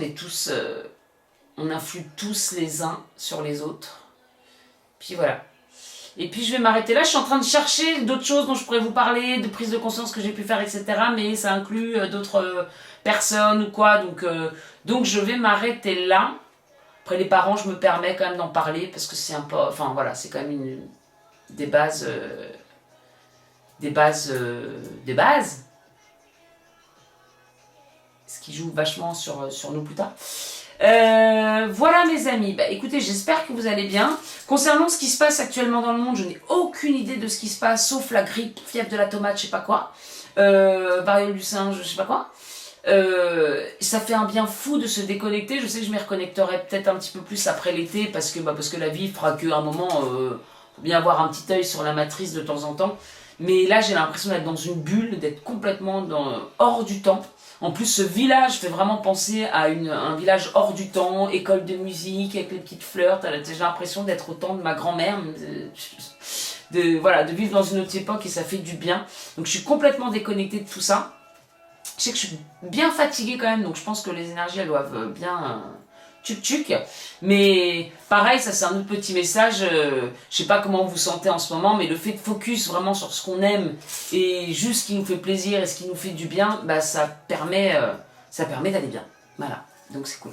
on influe tous les uns sur les autres. Puis voilà. Et puis je vais m'arrêter là, je suis en train de chercher d'autres choses dont je pourrais vous parler, de prise de conscience que j'ai pu faire, etc. Mais ça inclut d'autres personnes ou quoi, donc je vais m'arrêter là. Après les parents, je me permets quand même d'en parler, parce que c'est un peu... Enfin voilà, c'est quand même des bases... Ce qui joue vachement sur nous plus tard. Voilà mes amis, écoutez, j'espère que vous allez bien. Concernant ce qui se passe actuellement dans le monde, je n'ai aucune idée de ce qui se passe, sauf la grippe, fièvre de la tomate, je sais pas quoi, variole du singe, je sais pas quoi. Ça fait un bien fou de se déconnecter. Je sais que je m'y reconnecterai peut-être un petit peu plus après l'été, parce que la vie fera qu'à un moment, faut bien avoir un petit œil sur la matrice de temps en temps. Mais là, j'ai l'impression d'être dans une bulle, d'être complètement hors du temps. En plus, ce village fait vraiment penser à un village hors du temps, école de musique, avec les petites fleurs. J'ai l'impression d'être au temps de ma grand-mère, de vivre dans une autre époque, et ça fait du bien. Donc je suis complètement déconnectée de tout ça. Je sais que je suis bien fatiguée quand même, donc je pense que les énergies, elles doivent bien tchuc-tchuc. Mais pareil, ça c'est un autre petit message. Je sais pas comment vous vous sentez en ce moment, mais le fait de focus vraiment sur ce qu'on aime et juste ce qui nous fait plaisir et ce qui nous fait du bien, ça permet d'aller bien. Voilà, donc c'est cool.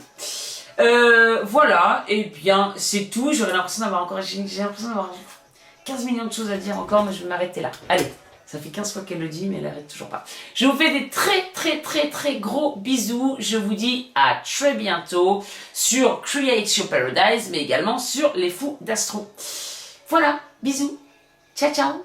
Voilà, et bien c'est tout. J'aurais l'impression d'avoir 15 millions de choses à dire encore, mais je vais m'arrêter là. Allez, ça fait 15 fois qu'elle le dit, mais elle n'arrête toujours pas. Je vous fais des très très très très gros bisous. Je vous dis à très bientôt sur Create Your Paradise, mais également sur les fous d'Astro. Voilà, bisous. Ciao ciao.